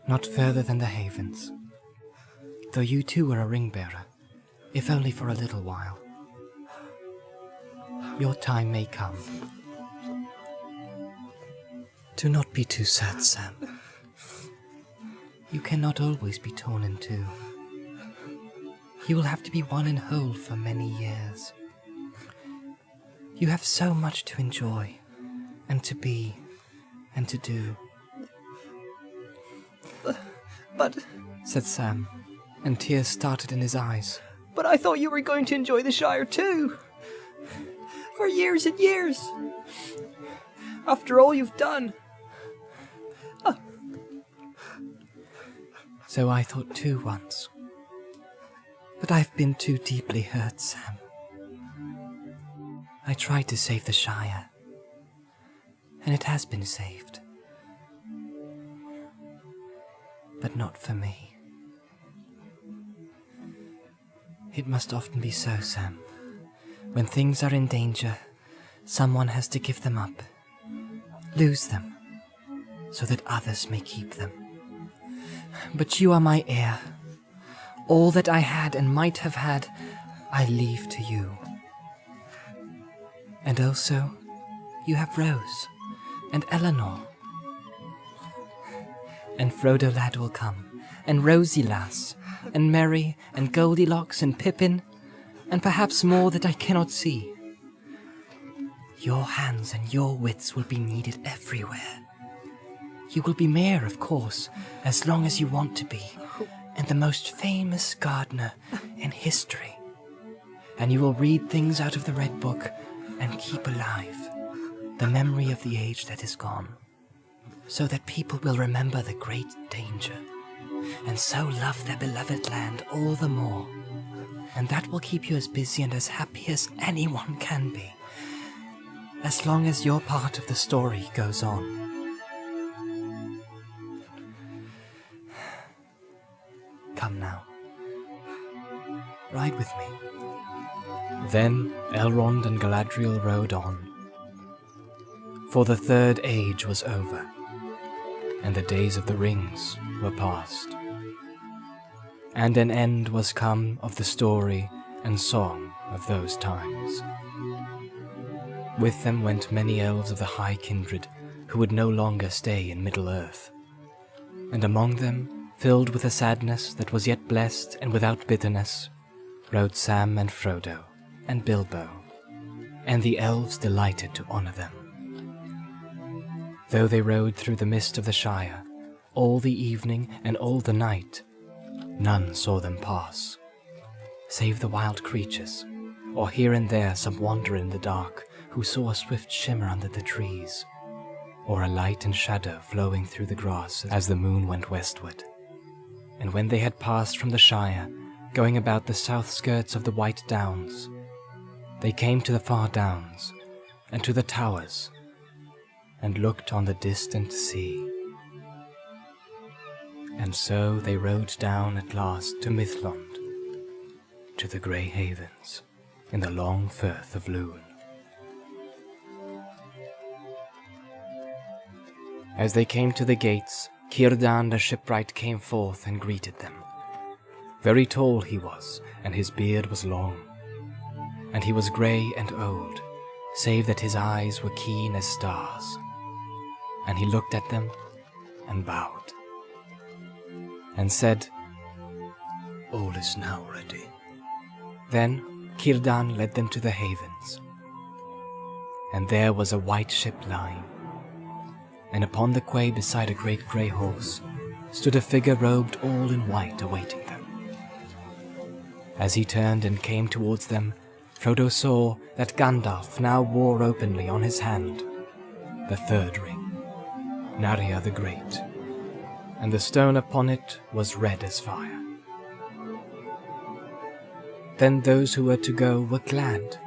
Not further than the Havens. Though you too are a ring-bearer, if only for a little while. Your time may come. Do not be too sad, Sam. You cannot always be torn in two. You will have to be one and whole for many years. You have so much to enjoy, and to be, and to do. But, said Sam, and tears started in his eyes. but I thought you were going to enjoy the Shire too. For years and years. After all you've done. So I thought too once. But I've been too deeply hurt, Sam. I tried to save the Shire, and it has been saved. But not for me. It must often be so, Sam. When things are in danger, someone has to give them up, lose them, so that others may keep them. But you are my heir. All that I had and might have had, I leave to you. And also, you have Rose and Eleanor. And Frodo lad will come, and Rosie lass, and Merry, and Goldilocks, and Pippin, and perhaps more that I cannot see. Your hands and your wits will be needed everywhere. You will be mayor, of course, as long as you want to be, and the most famous gardener in history. and you will read things out of the Red Book and keep alive the memory of the age that is gone, so that people will remember the great danger, and so love their beloved land all the more. And that will keep you as busy and as happy as anyone can be, as long as your part of the story goes on. Come now. Ride with me. Then Elrond and Galadriel rode on. For the Third Age was over, and the days of the rings were past. And an end was come of the story and song of those times. With them went many elves of the high kindred who would no longer stay in Middle-earth. And among them, filled with a sadness that was yet blessed and without bitterness, rode Sam and Frodo and Bilbo, and the elves delighted to honor them. Though they rode through the mist of the Shire, all the evening and all the night, none saw them pass, save the wild creatures, or here and there some wanderer in the dark who saw a swift shimmer under the trees, or a light and shadow flowing through the grass as the moon went westward. And when they had passed from the Shire, going about the south skirts of the White Downs, they came to the far downs, and to the towers, and looked on the distant sea. And so they rode down at last to Mithlond, to the Grey Havens, in the long Firth of Lune. As they came to the gates, Círdan the shipwright came forth and greeted them. Very tall he was, and his beard was long, and he was grey and old, save that his eyes were keen as stars. And he looked at them and bowed, and said, "All is now ready." Then Círdan led them to the havens, and there was a white ship lying, and upon the quay beside a great grey horse stood a figure robed all in white awaiting them. As he turned and came towards them, Frodo saw that Gandalf now wore openly on his hand the third ring, Narya the Great, and the stone upon it was red as fire. Then those who were to go were glad,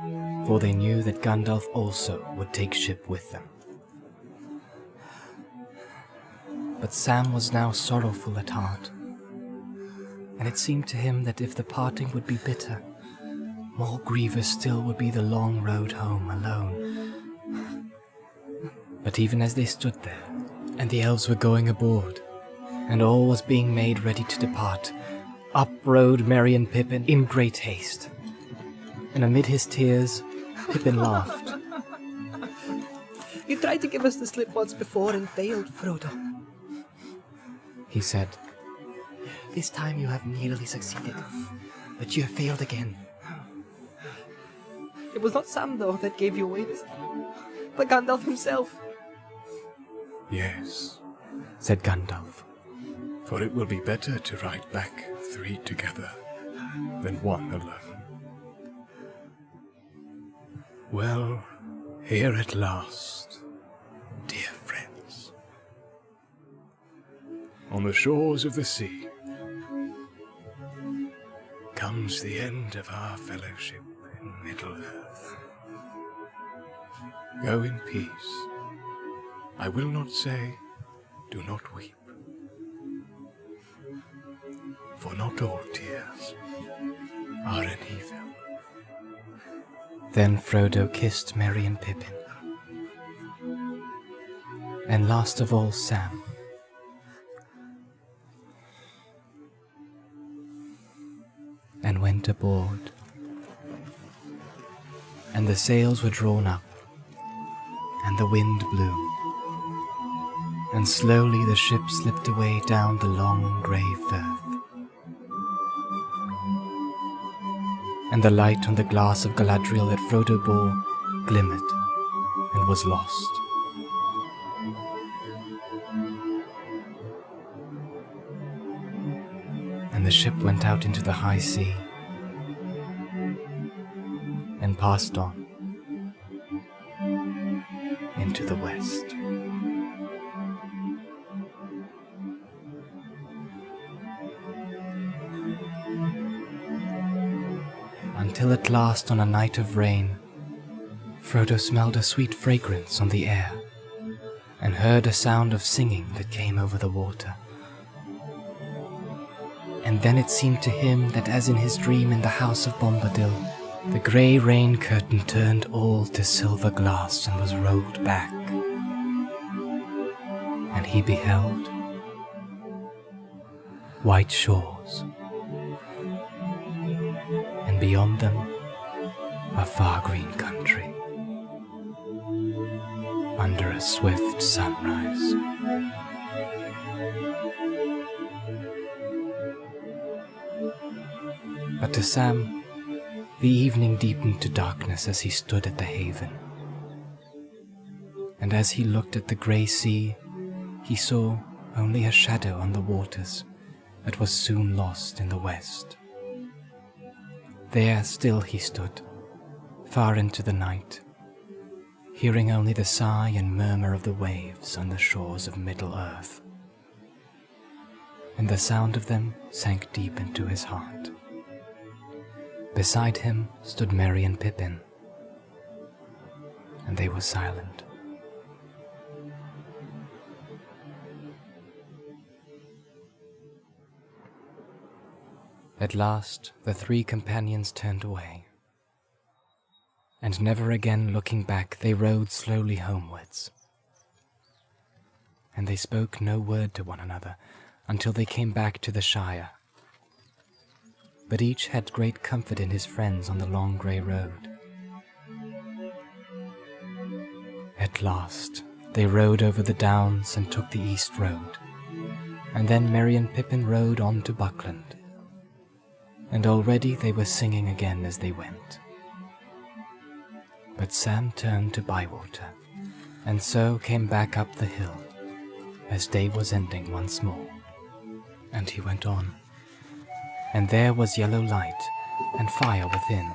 for they knew that Gandalf also would take ship with them. But Sam was now sorrowful at heart, and it seemed to him that if the parting would be bitter, more grievous still would be the long road home alone. But even as they stood there, and the elves were going aboard, and all was being made ready to depart, up rode Merry and Pippin in great haste. And amid his tears, Pippin laughed. You tried to give us the slip once before and failed, Frodo, he said. This time you have nearly succeeded, but you have failed again. It was not Sam, though, that gave you away this time, but Gandalf himself. "Yes," said Gandalf. "for it will be better to ride back 3 together than 1 alone." Well, here at last, dear friends, on the shores of the sea, comes the end of our fellowship in Middle-earth. Go in peace. I will not say, do not weep, for not all tears are an evil. Then Frodo kissed Merry and Pippin, and last of all Sam. And went aboard, and the sails were drawn up, and the wind blew, and slowly the ship slipped away down the long grey firth. And the light on the glass of Galadriel that Frodo bore glimmered and was lost. And the ship went out into the high sea, passed on into the west. Until at last, on a night of rain, Frodo smelled a sweet fragrance on the air, and heard a sound of singing that came over the water. And then it seemed to him that, as in his dream in the house of Bombadil, the grey rain curtain turned all to silver glass and was rolled back, and he beheld white shores, and beyond them a far green country, under a swift sunrise. But to Sam, the evening deepened to darkness as he stood at the haven. And as he looked at the grey sea, he saw only a shadow on the waters that was soon lost in the west. There still he stood, far into the night, hearing only the sigh and murmur of the waves on the shores of Middle-earth. And the sound of them sank deep into his heart. Beside him stood Merry and Pippin, and they were silent. At last the three companions turned away, and never again looking back they rode slowly homewards. And they spoke no word to one another until they came back to the Shire. But each had great comfort in his friends on the long grey road. At last they rode over the downs and took the east road, and then Merry and Pippin rode on to Buckland, and already they were singing again as they went. But Sam turned to Bywater, and so came back up the hill, as day was ending once more, and he went on. And there was yellow light and fire within,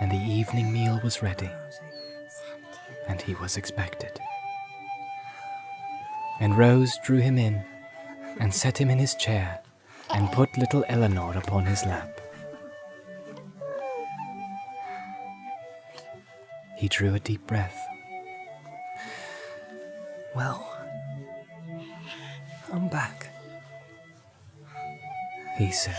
and the evening meal was ready, and he was expected. And Rose drew him in, and set him in his chair, and put little Eleanor upon his lap. He drew a deep breath. Well, I'm back, he said.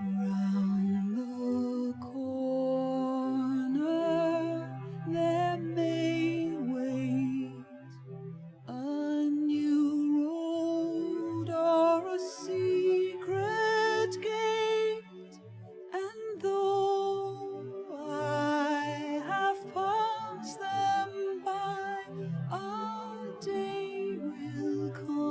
Round the corner there may wait a new road or a secret gate, and though I have passed them by, a day will come.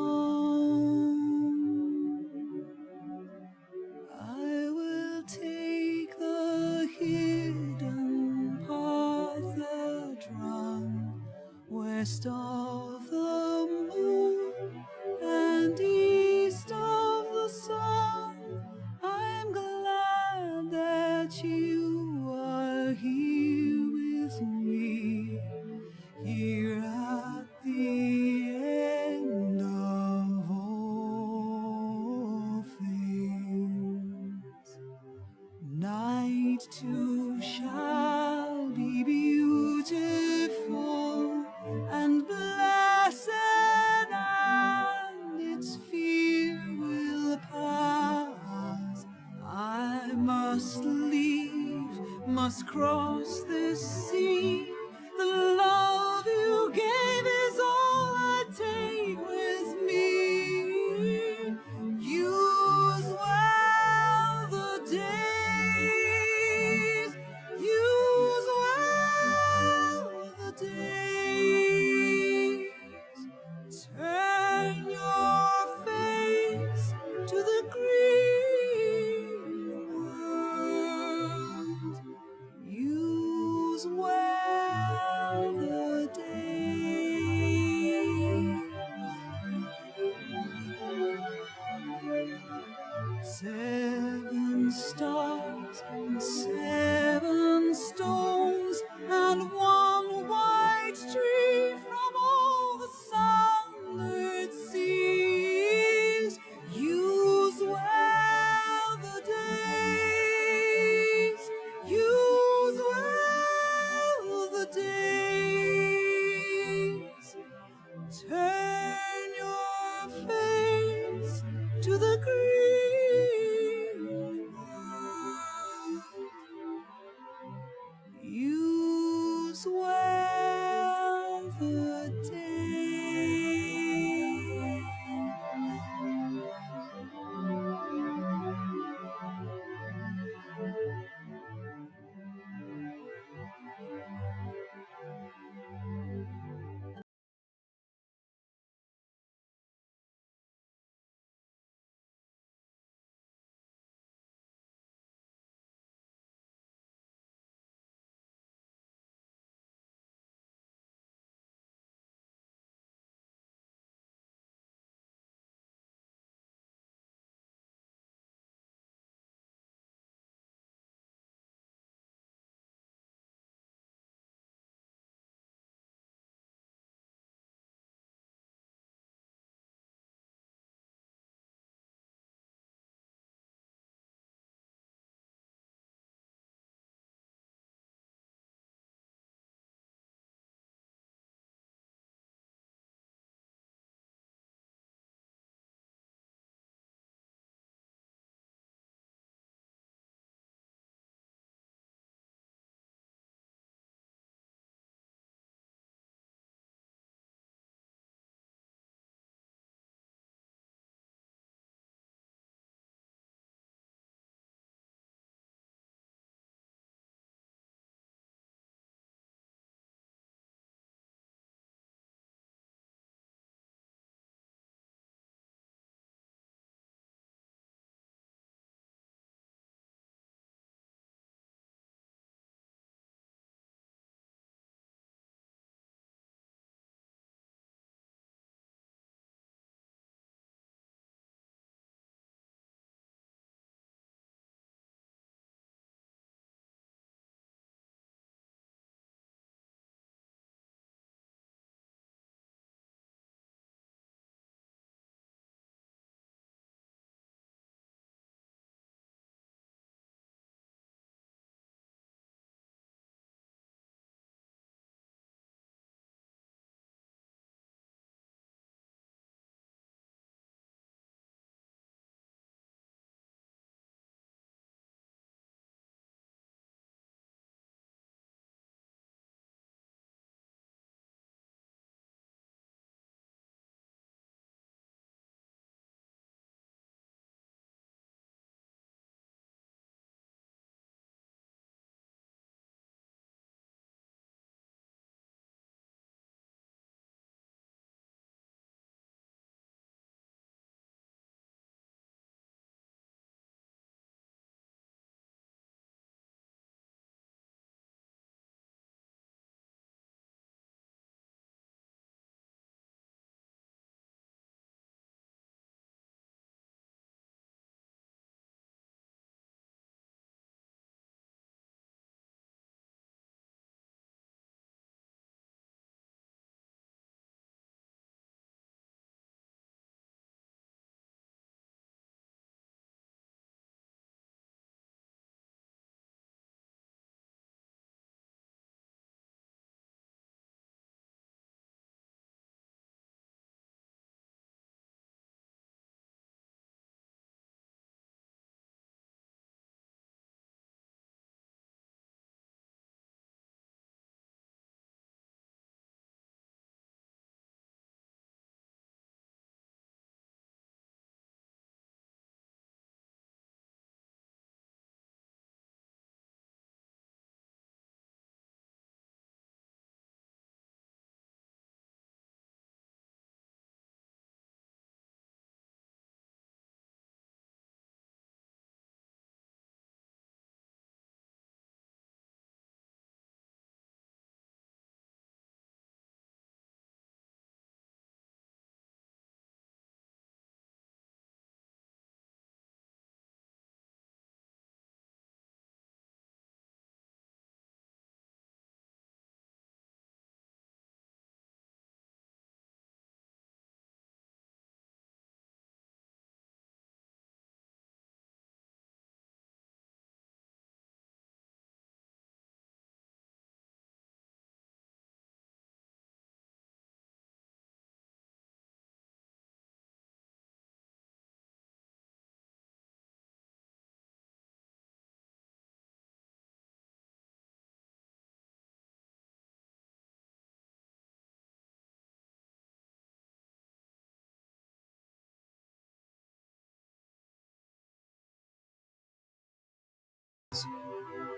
I will take the hidden path that runs west of the moon and east of the sun. I'm glad that you are here with me, here at the end of all things. Night too shall be beautiful and blessed, and its fear will pass. I must leave, must cross this sea. The love you gave is all I take with me. Use well the days, use well the days. Turn your face to the green world. Use well the days. 7 stars and 7 stones and 1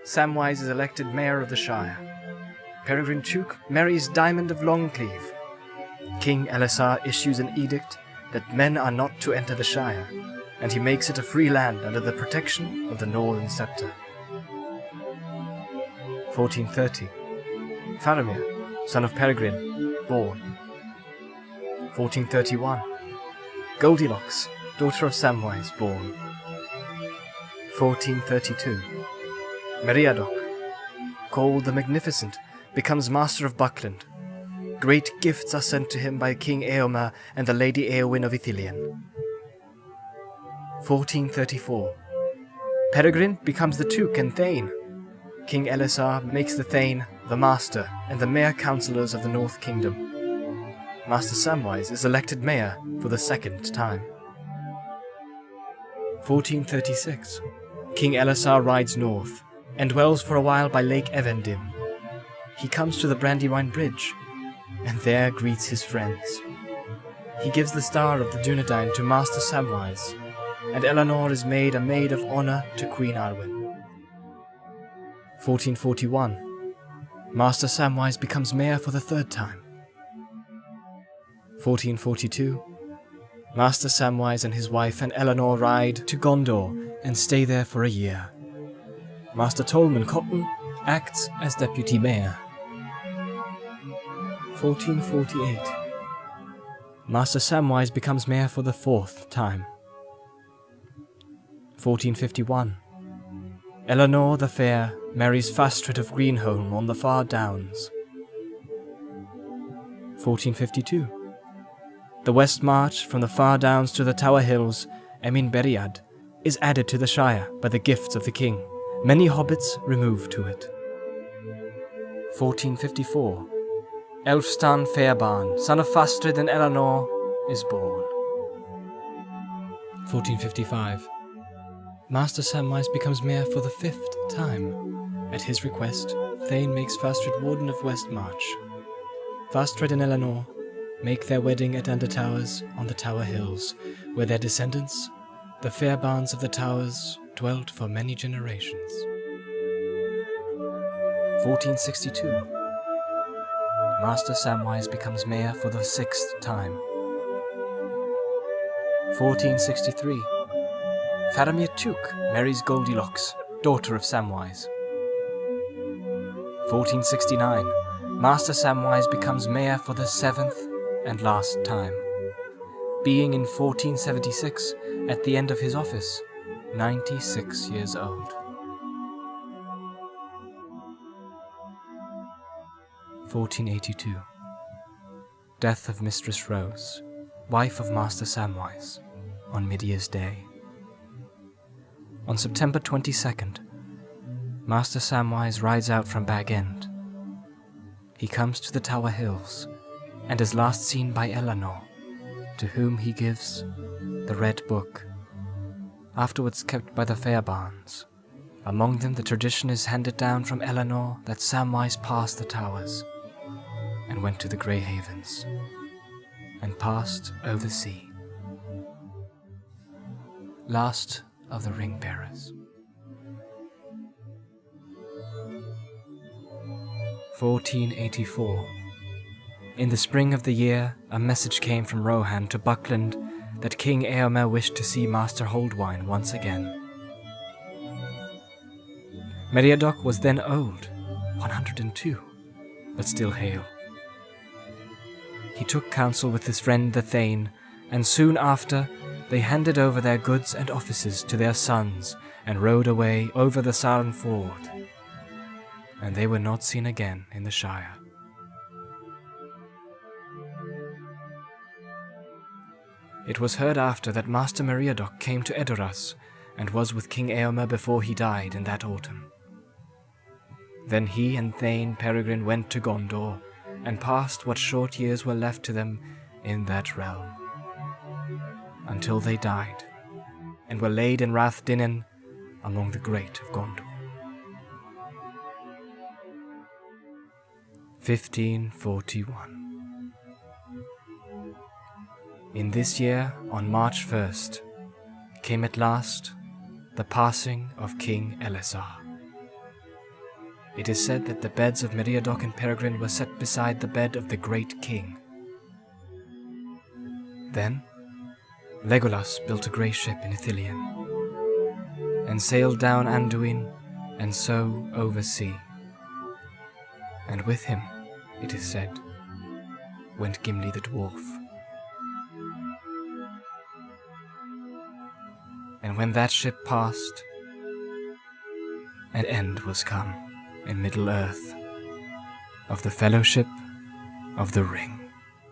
Samwise is elected mayor of the Shire. Peregrine Took marries Diamond of Longcleave. King Elisar issues an edict that men are not to enter the Shire, and he makes it a free land under the protection of the Northern Sceptre. 1430. Faramir, son of Peregrine, born. 1431. Goldilocks, daughter of Samwise, born. 1432. Meriadoc, called the Magnificent, becomes master of Buckland. Great gifts are sent to him by King Eomer and the Lady Eowyn of Ithilien. 1434. Peregrine becomes the Took and Thane. King Elisar makes the Thane the Master and the Mayor Councillors of the North Kingdom. Master Samwise is elected mayor for the second time. 1436. King Elisar rides north and dwells for a while by Lake Evendim. He comes to the Brandywine Bridge and there greets his friends. He gives the Star of the Dunedain to Master Samwise, and Eleanor is made a maid of honour to Queen Arwen. 1441. Master Samwise becomes mayor for the third time. 1442. Master Samwise and his wife and Eleanor ride to Gondor and stay there for a year. Master Tolman Cotton acts as deputy mayor. 1448. Master Samwise becomes mayor for the fourth time. 1451. Eleanor the Fair marries Fastred of Greenholm on the far downs. 1452. The west march from the far downs to the Tower Hills, Emin Beriad, is added to the Shire by the gifts of the king. Many hobbits removed to it. 1454. Elfstan Fairbarn, son of Fastred and Eleanor, is born. 1455. Master Samwise becomes mayor for the fifth time. At his request, Thane makes Fastred warden of Westmarch. Fastred and Eleanor make their wedding at Undertowers on the Tower Hills, where their descendants, the Fairbarns of the Towers, dwelt for many generations. 1462. Master Samwise becomes mayor for the sixth time. 1463. Faramir Took marries Goldilocks, daughter of Samwise. 1469. Master Samwise becomes mayor for the seventh and last time, being in 1476, at the end of his office, 96 years old. 1482. Death of Mistress Rose, wife of Master Samwise, on Mid-Year's Day. On September 22nd, Master Samwise rides out from Bag End. He comes to the Tower Hills, and is last seen by Eleanor, to whom he gives the Red Book, afterwards kept by the Fairbarns. Among them the tradition is handed down from Eleanor that Samwise passed the towers, and went to the Grey Havens, and passed over sea. Last of the Ring Bearers. 1484. In the spring of the year, a message came from Rohan to Buckland that King Eomer wished to see Master Holdwine once again. Meriadoc was then old, 102, but still hale. He took counsel with his friend the Thane, and soon after they handed over their goods and offices to their sons and rode away over the Sarn Ford, and they were not seen again in the Shire. It was heard after that Master Meriadoc came to Edoras, and was with King Eomer before he died in that autumn. Then he and Thane Peregrine went to Gondor, and passed what short years were left to them in that realm, until they died, and were laid in Rathdinnen among the great of Gondor. 1541. In this year, on March 1st, came at last the passing of King Elisar. It is said that the beds of Meriadoc and Peregrine were set beside the bed of the great king. Then, Legolas built a grey ship in Ithilien, and sailed down Anduin, and so over sea. And with him, it is said, went Gimli the dwarf. And when that ship passed, an end was come in Middle-earth of the Fellowship of the Ring.